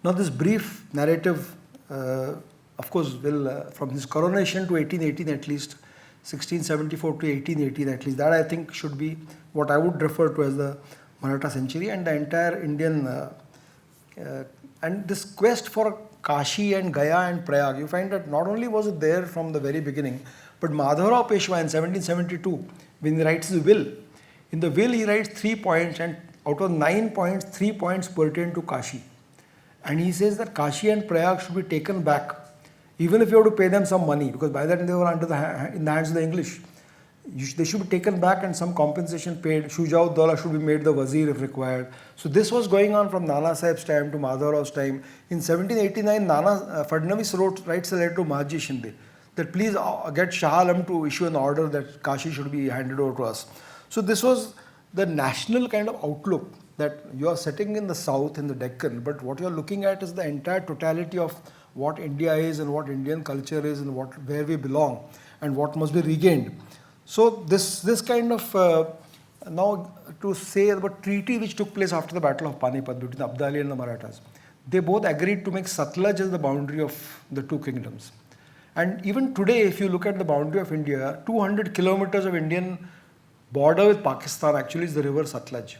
Now this brief narrative, of course, will from his coronation to 1818 at least, 1674 to 1818 at least, that I think should be what I would refer to as the Maratha century and the entire Indian, and this quest for Kashi and Gaya and Prayag, you find that not only was it there from the very beginning, but Madhavrao Peshwa in 1772, when he writes his will, in the will he writes 3 points and out of 9 points, 3 points pertain to Kashi. And he says that Kashi and Prayag should be taken back, even if you have to pay them some money, because by that time they were in the hands of the English. They should be taken back and some compensation paid. Shujau Dawla should be made the wazir if required. So this was going on from Nana Sahib's time to Madhavrao's time. In 1789, Fadnavis writes a letter to Mahaji Shinde that please get Shah Alam to issue an order that Kashi should be handed over to us. So this was the national kind of outlook that you are setting in the south, in the Deccan, but what you are looking at is the entire totality of what India is and what Indian culture is and where we belong and what must be regained. So this kind of, now to say about treaty which took place after the Battle of Panipat between the Abdali and the Marathas, they both agreed to make Satluj as the boundary of the two kingdoms. And even today, if you look at the boundary of India, 200 kilometers of Indian border with Pakistan actually is the river Satluj.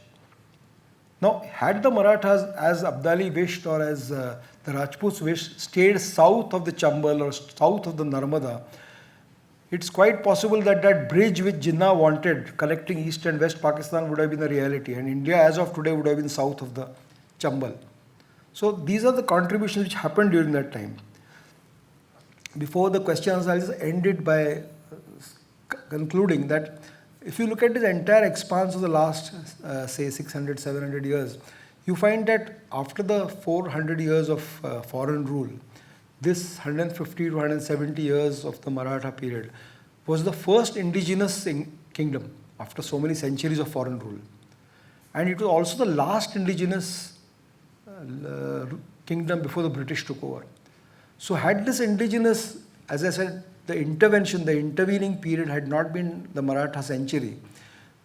Now, had the Marathas, as Abdali wished or as the Rajputs wished, stayed south of the Chambal or south of the Narmada, it's quite possible that that bridge which Jinnah wanted, connecting East and West Pakistan, would have been a reality. And India, as of today, would have been south of the Chambal. So these are the contributions which happened during that time. Before the questions, I'll just end it by concluding that if you look at this entire expanse of the last, say, 600, 700 years, you find that after the 400 years of foreign rule, this 150 to 170 years of the Maratha period was the first indigenous kingdom after so many centuries of foreign rule. And it was also the last indigenous kingdom before the British took over. So had this indigenous, as I said, the intervention, the intervening period had not been the Maratha century,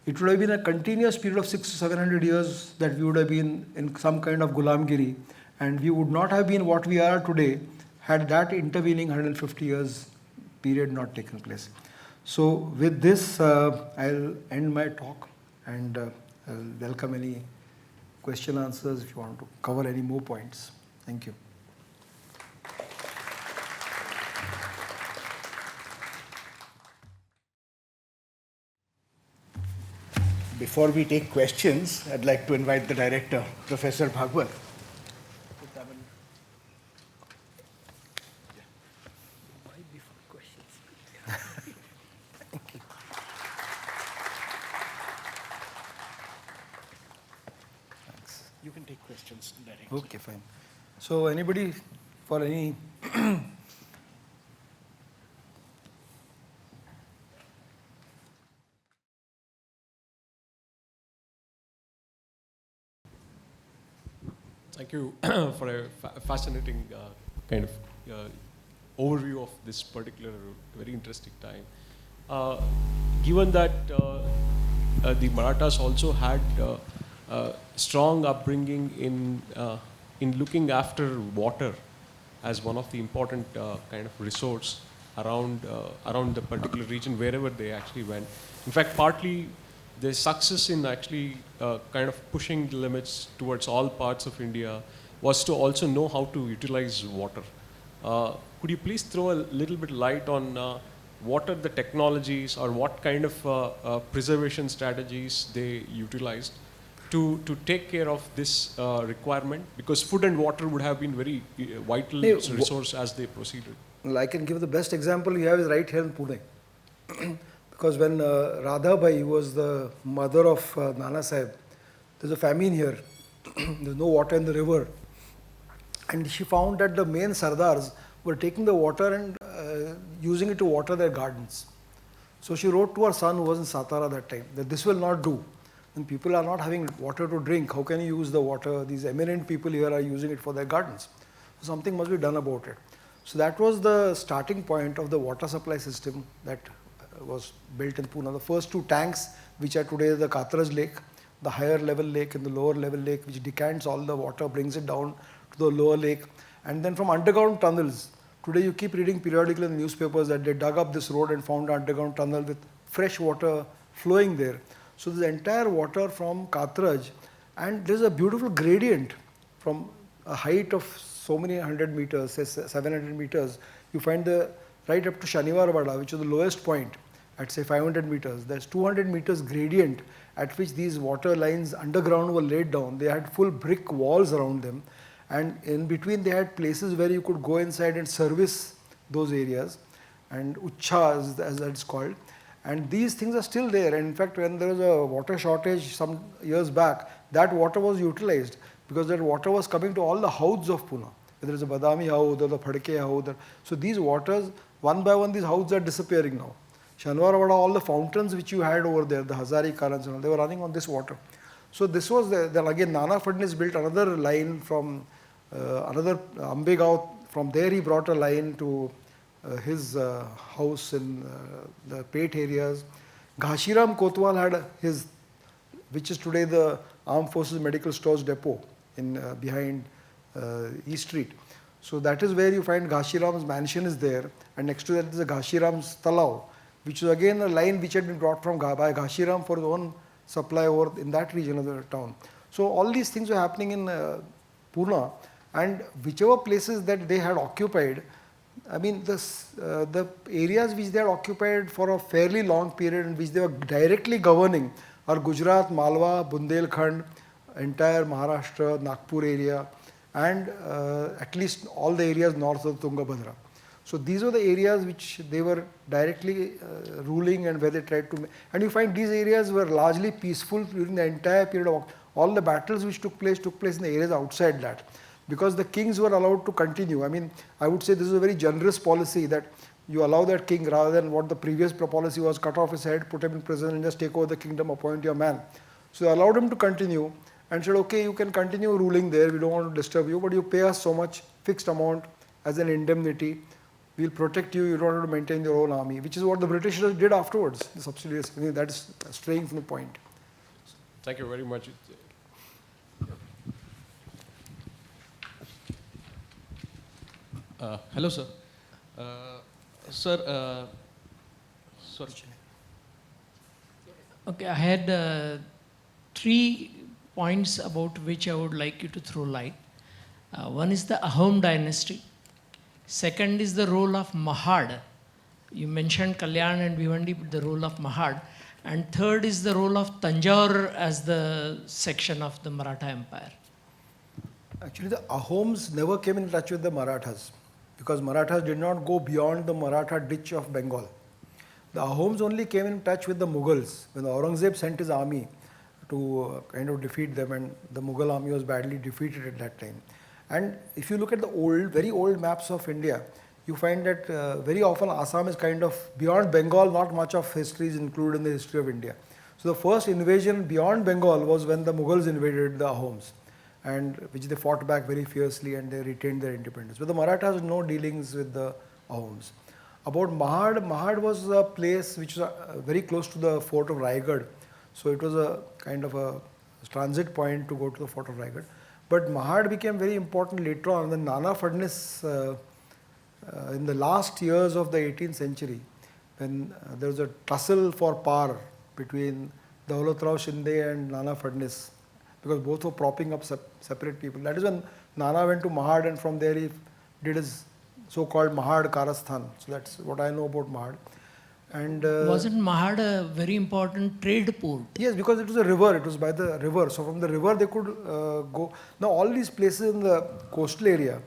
it would have been a continuous period of 600 to 700 years that we would have been in some kind of Gulamgiri, and we would not have been what we are today had that intervening 150 years period not taken place. So with this, I'll end my talk and I'll welcome any question answers if you want to cover any more points. Thank you. Before we take questions, I'd like to invite the director, Professor Bhagwat. questions directly. Okay, fine. So anybody for any Thank you for a fascinating kind of overview of this particular very interesting time. Given that the Marathas also had strong upbringing in looking after water as one of the important kind of resource around the particular region wherever they actually went. In fact, partly the success in actually kind of pushing the limits towards all parts of India was to also know how to utilize water. Could you please throw a little bit light on what are the technologies or what kind of preservation strategies they utilized to take care of this requirement? Because food and water would have been very vital resource as they proceeded. Well, I can give the best example you have is right here in Pune. Because when Radha Bai was the mother of Nana Sahib, there's a famine here. There's no water in the river. And she found that the main Sardars were taking the water and using it to water their gardens. So she wrote to her son who was in Satara that time that this will not do. When people are not having water to drink, how can you use the water? These eminent people here are using it for their gardens. So something must be done about it. So that was the starting point of the water supply system that was built in Pune. The first two tanks, which are today the Katraj Lake, the higher level lake and the lower level lake, which decants all the water, brings it down to the lower lake. And then from underground tunnels, today you keep reading periodically in the newspapers that they dug up this road and found an underground tunnel with fresh water flowing there. So the entire water from Katraj, and there's a beautiful gradient from a height of so many 100 meters, say 700 meters, you find the right up to Shaniwarwada, which is the lowest point at say 500 meters. There's 200 meters gradient at which these water lines underground were laid down. They had full brick walls around them, and in between they had places where you could go inside and service those areas, and Uchcha as it's called. And these things are still there. And in fact, when there was a water shortage some years back, that water was utilized because that water was coming to all the houses of Pune, whether it's a Badami house or the Phadke house. So these waters, one by one, these houses are disappearing now. Shanwarwada, all the fountains which you had over there, the Hazari Karans, they were running on this water. So this was then again Nana Fadnis built another line from another Ambegaon. From there he brought a line to his house in the Pet areas. Ghashiram Kotwal had his, which is today the Armed Forces Medical Stores Depot in behind East Street. So that is where you find Ghashiram's mansion is there, and next to that is the Ghashiram's Talav, which is again a line which had been brought from by Ghashiram for his own supply over in that region of the town. So all these things were happening in Pune, and whichever places that they had occupied, I mean the areas which they had occupied for a fairly long period and which they were directly governing are Gujarat, Malwa, Bundelkhand, entire Maharashtra, Nagpur area, and at least all the areas north of Tungabhadra. So these were the areas which they were directly ruling and where they tried to, and you find these areas were largely peaceful during the entire period of all the battles which took place in the areas outside that, because the kings were allowed to continue. I mean, I would say this is a very generous policy that you allow that king rather than what the previous policy was, cut off his head, put him in prison and just take over the kingdom, appoint your man. So they allowed him to continue and said, okay, you can continue ruling there, we don't want to disturb you, but you pay us so much fixed amount as an indemnity. We'll protect you, you don't have to maintain your own army, which is what the Britishers did afterwards, the subsidiaries. I mean, that is straying from the point. Thank you very much. Hello, sir. Sir, sorry. Okay, I had 3 points about which I would like you to throw light. One is the Ahom dynasty. Second is the role of Mahad. You mentioned Kalyan and Bhivandi, but the role of Mahad. And third is the role of Tanjore as the section of the Maratha Empire. Actually, the Ahoms never came in touch with the Marathas because Marathas did not go beyond the Maratha ditch of Bengal. The Ahoms only came in touch with the Mughals. When Aurangzeb sent his army to kind of defeat them, and the Mughal army was badly defeated at that time. And if you look at the old, very old maps of India, you find that very often Assam is kind of beyond Bengal, not much of history is included in the history of India. So the first invasion beyond Bengal was when the Mughals invaded the Ahoms, and which they fought back very fiercely and they retained their independence. But the Marathas had no dealings with the Ahoms. About Mahad, Mahad was a place which was very close to the fort of Raigad. So it was a kind of a transit point to go to the fort of Raigad. But Mahad became very important later on. Then Nana Fadnis, in the last years of the 18th century, when there was a tussle for power between Daulatrao Shinde and Nana Fadnis, because both were propping up separate people. That is when Nana went to Mahad, and from there he did his so-called Mahad Karasthan. So that's what I know about Mahad. And wasn't Mahad a very important trade port? yes, because it was a river. It was by the river. So from the river they could go. Now all these places in the coastal area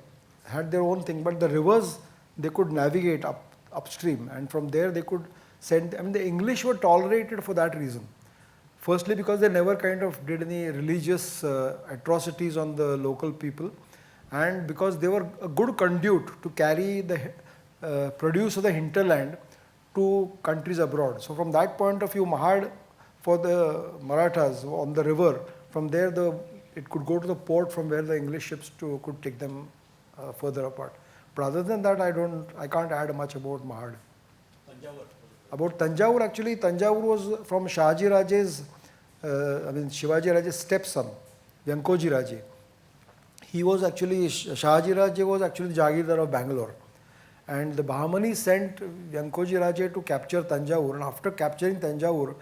had their own thing, but the rivers they could navigate upstream, and from there they could send. I mean, the English were tolerated for that reason. Firstly, because they never kind of did any religious atrocities on the local people, and because they were a good conduit to carry the produce of the hinterland to countries abroad. So from that point of view, Mahad for the Marathas on the river, from there it could go to the port from where the English ships could take them further apart. But other than that, I can't add much about Mahad. About Tanjavur, actually, Tanjavur was from Shahaji Raje's, Shivaji Raje's stepson, Vyankoji Raje. He was actually, Shahaji Raje was actually the Jagirdar of Bangalore. And the Bahmani sent Vyankoji Raje to capture Tanjavur, and after capturing Tanjavur,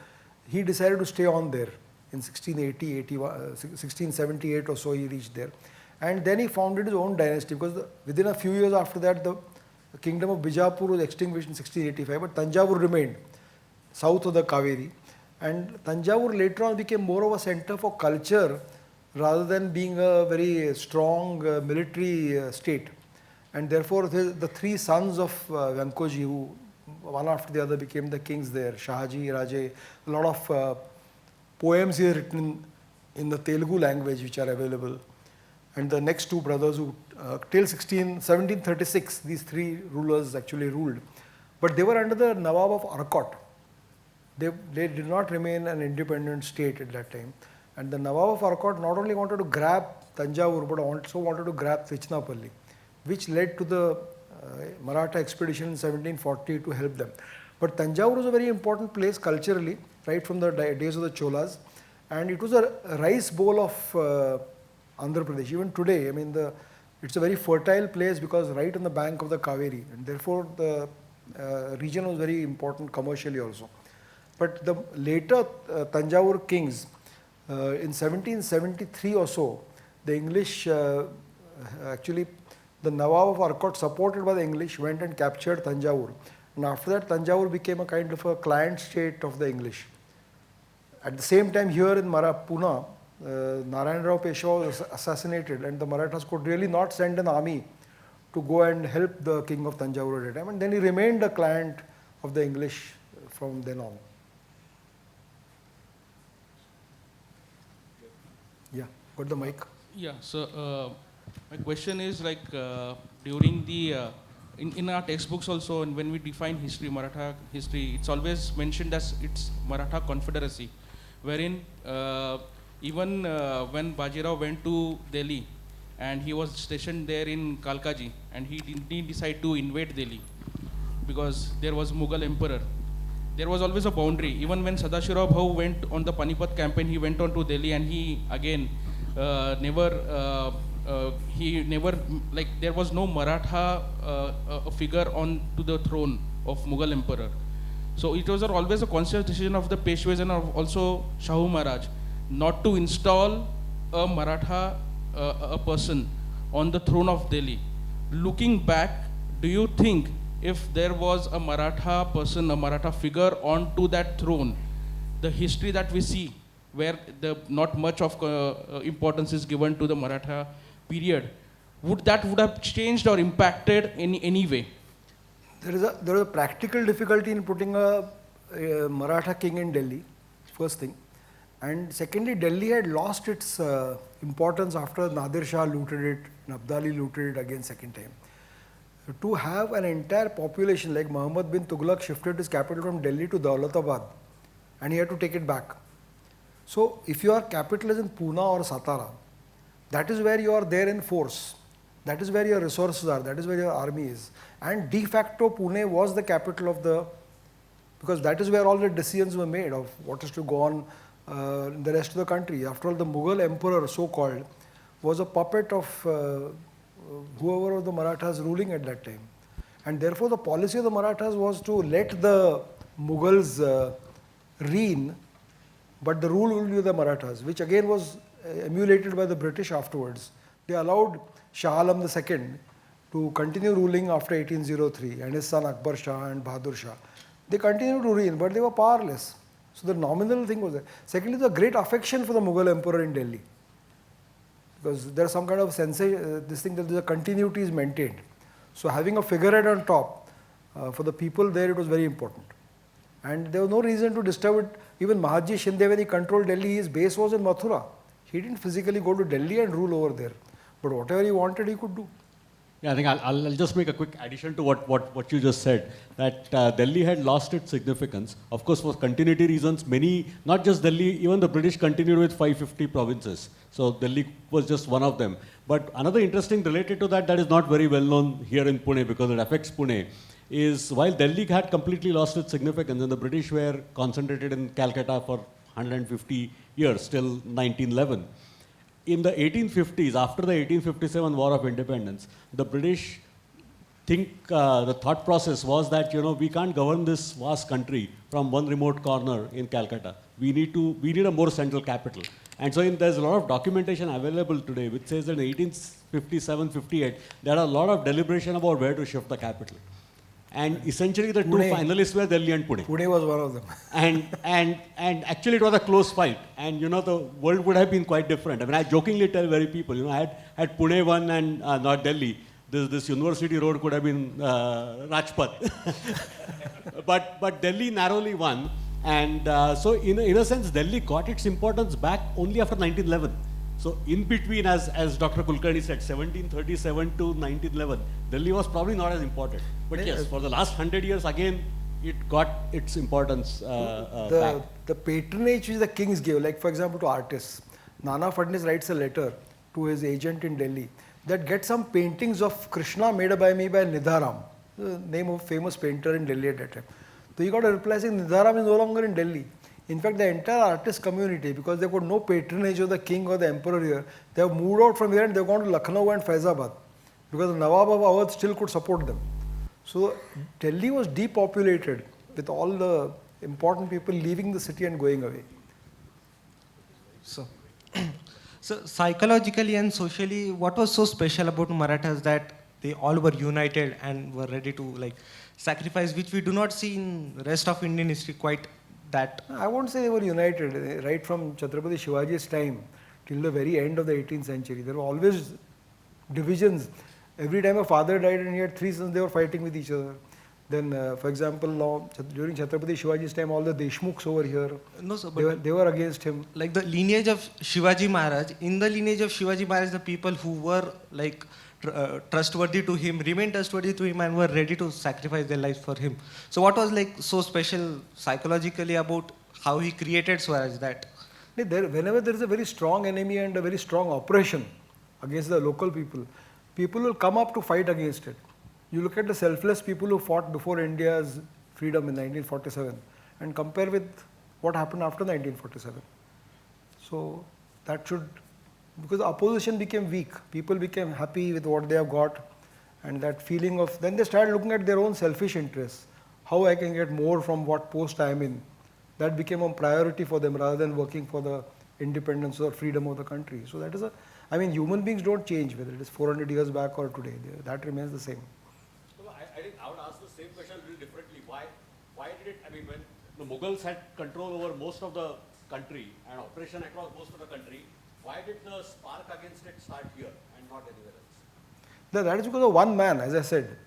he decided to stay on there. In 1678 or so he reached there. And then he founded his own dynasty, because within a few years after that, the kingdom of Bijapur was extinguished in 1685, but Tanjavur remained south of the Kaveri. And Tanjavur later on became more of a center for culture rather than being a very strong military state. And therefore, the three sons of Vyankoji, who one after the other became the kings there, Shahaji Raje, a lot of poems here written in the Telugu language which are available. And the next two brothers who, till 1736, these three rulers actually ruled. But they were under the Nawab of Arcot. They did not remain an independent state at that time. And the Nawab of Arcot not only wanted to grab Tanjavur, but also wanted to grab Trichinapalli, which led to the Maratha expedition in 1740 to help them. But Tanjavur was a very important place culturally, right from the days of the Cholas. And it was a rice bowl of Andhra Pradesh. Even today, I mean, it's a very fertile place because right on the bank of the Kaveri. And therefore, the region was very important commercially also. But the later Tanjavur kings, in 1773 or so, the English actually, the Nawab of Arcot, supported by the English, went and captured Tanjavur. And after that, Tanjavur became a kind of a client state of the English. At the same time, here in Pune, Narayan Rao Peshwa was assassinated, and the Marathas could really not send an army to go and help the king of Tanjavur at the time. And then he remained a client of the English from then on. Yeah, got the mic. Yeah, so my question is like during the, in our textbooks also, and when we define history, Maratha history, it's always mentioned as it's Maratha Confederacy, wherein even when Bajirao went to Delhi and he was stationed there in Kalkaji, and he didn't decide to invade Delhi because there was Mughal emperor. There was always a boundary. Even when Sadashirao Bhau went on the Panipat campaign, he went on to Delhi, and he again never, like there was no Maratha figure on to the throne of Mughal emperor. So it was always a conscious decision of the Peshwas and also Shahu Maharaj not to install a Maratha a person on the throne of Delhi. Looking back, do you think if there was a Maratha person, a Maratha figure onto that throne, the history that we see, where not much of importance is given to the Maratha period, would have changed or impacted in any way? There is a practical difficulty in putting a Maratha king in Delhi, first thing. And secondly, Delhi had lost its importance after Nadir Shah looted it, and Abdali looted it again second time. To have an entire population like Muhammad bin Tughlaq shifted his capital from Delhi to Daulatabad, and he had to take it back. So if your capital is in Pune or Satara, that is where you are there in force. That is where your resources are. That is where your army is. And de facto Pune was the capital of the, because that is where all the decisions were made of what is to go on in the rest of the country. After all, the Mughal emperor, so-called, was a puppet of whoever was the Marathas ruling at that time. And therefore, the policy of the Marathas was to let the Mughals reign, but the rule will be the Marathas, which again was emulated by the British afterwards. They allowed Shah Alam II to continue ruling after 1803, and his son Akbar Shah and Bahadur Shah. They continued to reign, but they were powerless. So the nominal thing was there. Secondly, the great affection for the Mughal emperor in Delhi, because there is some kind of this thing that the continuity is maintained. So having a figurehead on top, for the people there, it was very important. And there was no reason to disturb it. Even Mahatma Shinde, when he controlled Delhi, his base was in Mathura. He didn't physically go to Delhi and rule over there. But whatever he wanted, he could do. Yeah, I think I'll just make a quick addition to what you just said, that Delhi had lost its significance. Of course, for continuity reasons, many, not just Delhi, even the British continued with 550 provinces. So Delhi was just one of them. But another interesting related to that is not very well known here in Pune because it affects Pune, is while Delhi had completely lost its significance and the British were concentrated in Calcutta for 150 years, till 1911. In the 1850s, after the 1857 War of Independence, the British the thought process was that, we can't govern this vast country from one remote corner in Calcutta. We need a more central capital. And so there's a lot of documentation available today which says that in 1857-58, there are a lot of deliberation about where to shift the capital. And essentially the two finalists were Delhi and Pune. Pune was one of them. and actually it was a close fight. And the world would have been quite different. I mean, I jokingly tell very people, had Pune won and not Delhi, this university road could have been Rajpath. but Delhi narrowly won. And so in a sense, Delhi got its importance back only after 1911. So in between, as Dr. Kulkarni said, 1737 to 1911, Delhi was probably not as important. But yes, for the last 100 years, again, it got its importance back. The patronage which the kings gave, like for example to artists. Nana Fadnis writes a letter to his agent in Delhi that get some paintings of Krishna made by me by Nidharam, the name of a famous painter in Delhi at that time. So he got a reply saying Nidharam is no longer in Delhi. In fact, the entire artist community, because they got no patronage of the king or the emperor here, they have moved out from here and they've gone to Lucknow and Faizabad, because the Nawab of Awadh still could support them. So Delhi was depopulated with all the important people leaving the city and going away. So psychologically and socially, what was so special about Marathas that they all were united and were ready to sacrifice, which we do not see in the rest of Indian history quite that? I won't say they were united. Right from Chhatrapati Shivaji's time till the very end of the 18th century, there were always divisions. Every time a father died and he had three sons, they were fighting with each other. Then, for example, during Chhatrapati Shivaji's time, all the Deshmukhs over here, no, sir, they were against him. Like the lineage of Shivaji Maharaj, in the lineage of Shivaji Maharaj, the people who were trustworthy to him, remained trustworthy to him and were ready to sacrifice their lives for him. So what was so special psychologically about how he created Swaraj that? Whenever there is a very strong enemy and a very strong oppression against the local people, people will come up to fight against it. You look at the selfless people who fought before India's freedom in 1947 and compare with what happened after 1947. So that should, because the opposition became weak, people became happy with what they have got, and that feeling of, then they started looking at their own selfish interests. How I can get more from what post I am in. That became a priority for them rather than working for the independence or freedom of the country. So that is human beings don't change, whether it is 400 years back or today. That remains the same. I think I would ask the same question a little differently. Why did it, when the Mughals had control over most of the country and operation across most of the country, why did the spark against it start here and not anywhere else? That is because of one man, as I said.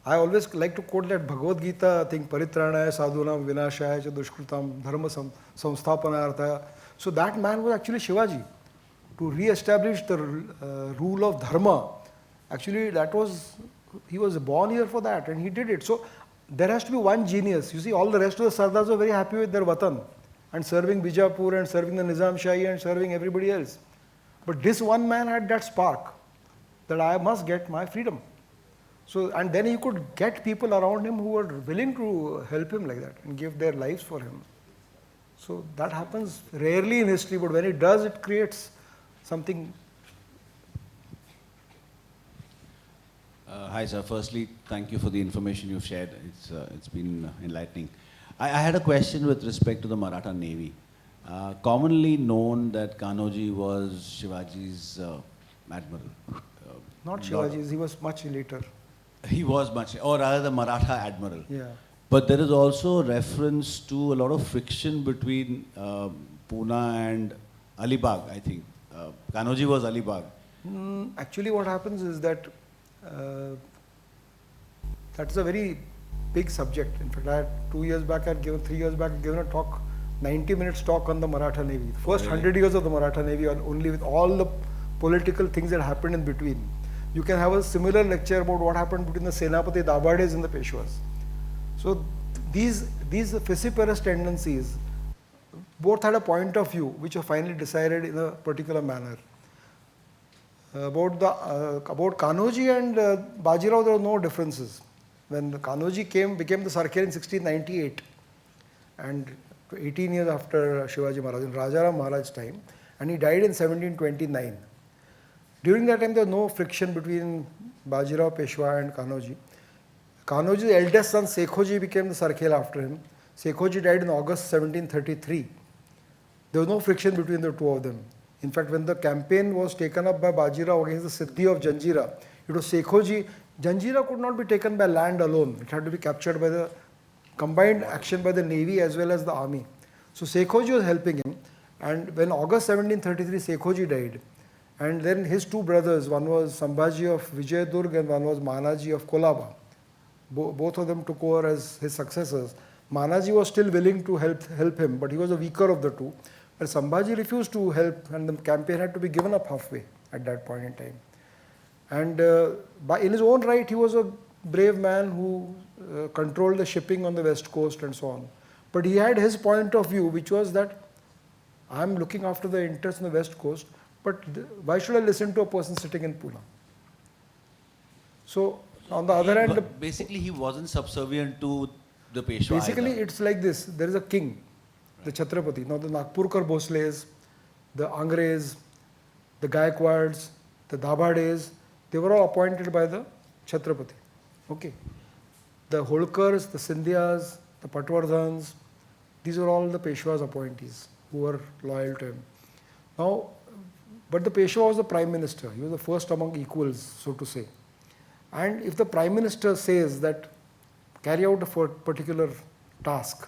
I always like to quote that Bhagavad Gita thing, Paritranaya sadhunam vinashaya cha dushkritam dharma samsthapanartha. So that man was actually Shivaji. To re-establish the rule of dharma, actually he was born here for that, and he did it. So there has to be one genius. You see, all the rest of the Sardars were very happy with their watan and serving Bijapur and serving the Nizam Shahi and serving everybody else. But this one man had that spark that I must get my freedom. So, and then he could get people around him who were willing to help him like that and give their lives for him. So that happens rarely in history, but when it does, it creates something. Hi, sir. Firstly, thank you for the information you've shared. It's been enlightening. I had a question with respect to the Maratha Navy. Commonly known that Kanoji was Shivaji's admiral. Not Shivaji's, he was much later. He was much, or rather the Maratha admiral. Yeah. But there is also reference to a lot of friction between Pune and Alibag, I think. Kanoji was Alibag. Actually, what happens is that that's a very big subject. In fact, 3 years back, I had given a talk, 90 minutes talk on the Maratha Navy. First 100 years of the Maratha Navy, only with all the political things that happened in between. You can have a similar lecture about what happened between the Senapati Dabades and the Peshwas. So these vociferous tendencies both had a point of view which were finally decided in a particular manner. About Kanoji and Bajirao, there were no differences. When Kanoji became the Sarkar in 1698, and 18 years after Shivaji Maharaj, in Rajaram Maharaj's time, and he died in 1729. During that time, there was no friction between Bajirao Peshwa and Kanoji. Kanoji's eldest son, Sekhoji, became the Sarkar after him. Sekhoji died in August 1733. There was no friction between the two of them. In fact, when the campaign was taken up by Bajirao against the city of Janjira, it was Sekhoji. Janjira could not be taken by land alone. It had to be captured by the combined action by the navy as well as the army. So Sekhoji was helping him. And when August 1733, Sekhoji died. And then his two brothers, one was Sambhaji of Vijayadurg and one was Manaji of Kolaba. Both of them took over as his successors. Manaji was still willing to help him, but he was the weaker of the two. But Sambhaji refused to help, and the campaign had to be given up halfway at that point in time. And in his own right, he was a brave man who controlled the shipping on the west coast and so on. But he had his point of view, which was that I'm looking after the interests on the west coast, but why should I listen to a person sitting in Pune? So, on the other hand... Basically, he wasn't subservient to the Peshwa. Basically, either. it's like this. There is a king, the Chhatrapati. Now, the Nagpurkar Bhosles, the Angres, the Gaikwads, the Dabhades, they were all appointed by the Chhatrapati. Okay. The Holkars, the Sindhyas, the Patwardhans, these are all the Peshwa's appointees who were loyal to him. Now, but the Peshwa was the prime minister. He was the first among equals, so to say. And if the prime minister says that carry out a particular task,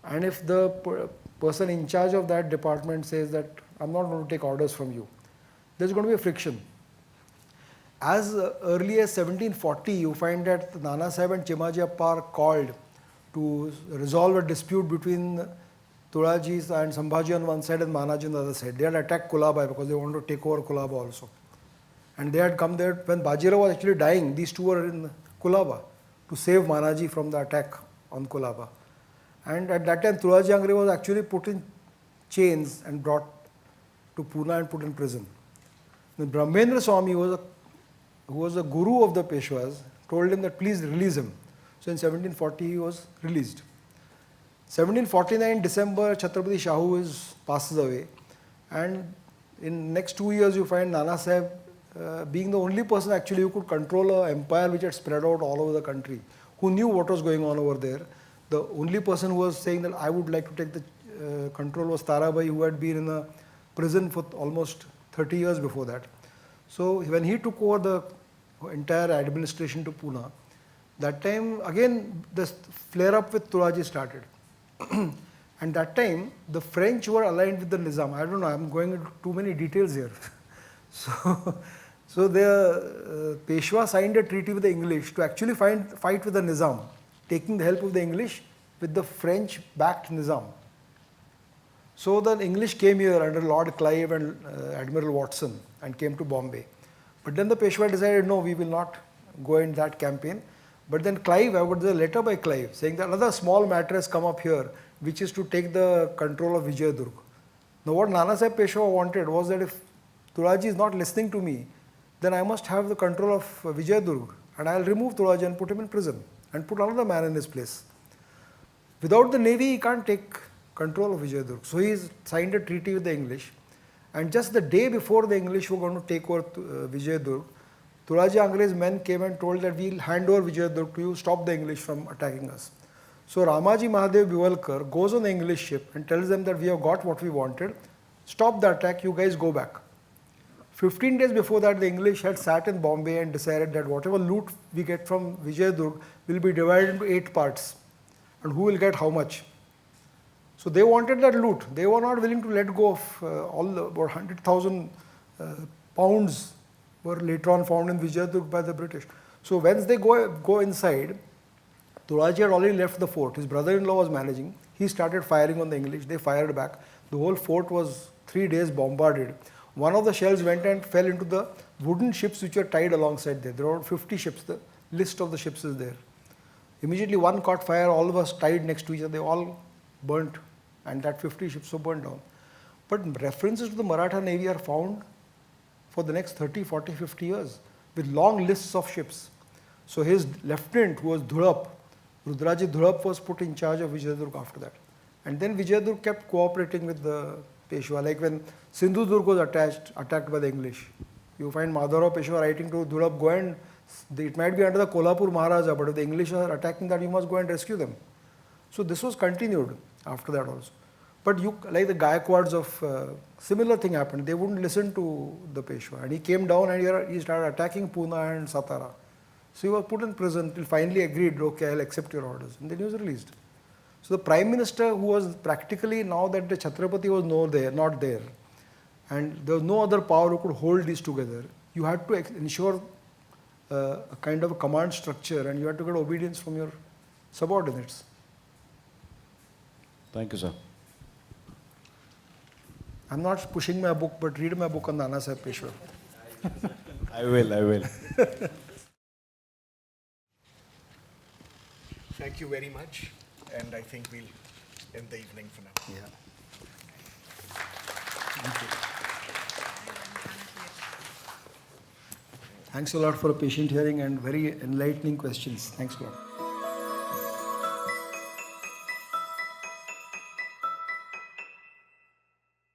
and if the person in charge of that department says that I'm not going to take orders from you, there's going to be a friction. As early as 1740, you find that Nana Sahib and Chimaji Appa are called to resolve a dispute between Tulaji and Sambhaji on one side and Manaji on the other side. They had attacked Kolaba because they wanted to take over Kolaba also. And they had come there when Bajirao was actually dying. These two were in Kolaba to save Manaji from the attack on Kolaba. And at that time, Tulaji Angre was actually put in chains and brought to Pune and put in prison. Then Brahmendra Swami, who was the guru of the Peshwas, told him that please release him. So in 1740, he was released. 1749 December, Chhatrapati Shahu passes away, and in next 2 years you find Nana Sahib being the only person actually who could control an empire which had spread out all over the country, who knew what was going on over there. The only person who was saying that I would like to take the control was Tarabai, who had been in a prison for almost 30 years before that. So when he took over the entire administration to Pune, that time again the flare up with Tulaji started. And that time, the French were aligned with the Nizam. I don't know, I'm going into too many details here. So the Peshwa signed a treaty with the English to actually fight with the Nizam, taking the help of the English with the French-backed Nizam. So the English came here under Lord Clive and Admiral Watson and came to Bombay. But then the Peshwa decided, no, we will not go in that campaign. But then Clive, I got a letter by Clive saying that another small matter has come up here, which is to take the control of Vijayadurg. Now what Nanasaheb Peshwa wanted was that if Tulaji is not listening to me, then I must have the control of Vijayadurg, and I'll remove Tulaji and put him in prison and put another man in his place. Without the navy, he can't take control of Vijayadurg. So he signed a treaty with the English, and just the day before the English were going to take over Vijayadurg, Tulaji Angre's men came and told that we'll hand over Vijayadurg to you, stop the English from attacking us. So Ramaji Mahadev Biwalkar goes on the English ship and tells them that we have got what we wanted, stop the attack, you guys go back. 15 days before that, the English had sat in Bombay and decided that whatever loot we get from Vijayadurg will be divided into 8 parts, and who will get how much. So they wanted that loot. They were not willing to let go of all the about 100,000 pounds were later on found in Vijayadurg by the British. So once they go inside, Tulaji had already left the fort. His brother-in-law was managing. He started firing on the English. They fired back. The whole fort was 3 days bombarded. One of the shells went and fell into the wooden ships which were tied alongside there. There were 50 ships. The list of the ships is there. Immediately one caught fire. All of us tied next to each other. They all burnt, and that 50 ships were burned down. But references to the Maratha Navy are found for the next 30, 40, 50 years with long lists of ships. So his lieutenant, who was Dhulap, Rudraji Dhulap, was put in charge of Vijayadurg after that. And then Vijayadurg kept cooperating with the Peshwa. Like when Sindhudurg was attacked by the English, you find Madhavrao Peshwa writing to Dhulap, go and, it might be under the Kolhapur Maharaja, but if the English are attacking that, you must go and rescue them. So this was continued after that also. But like the Gaikwads of, similar thing happened. They wouldn't listen to the Peshwa. And he came down and he started attacking Pune and Satara. So he was put in prison till finally agreed, okay, I'll accept your orders. And then he was released. So the Prime Minister, who was practically, now that the Chhatrapati was not there, and there was no other power who could hold these together, you had to ensure a kind of a command structure, and you had to get obedience from your subordinates. Thank you, sir. I'm not pushing my book, but read my book on Nanasaheb Peshwa. I will. Thank you very much, and I think we'll end the evening for now. Yeah. Thank you. Thanks a lot for a patient hearing and very enlightening questions. Thanks a lot.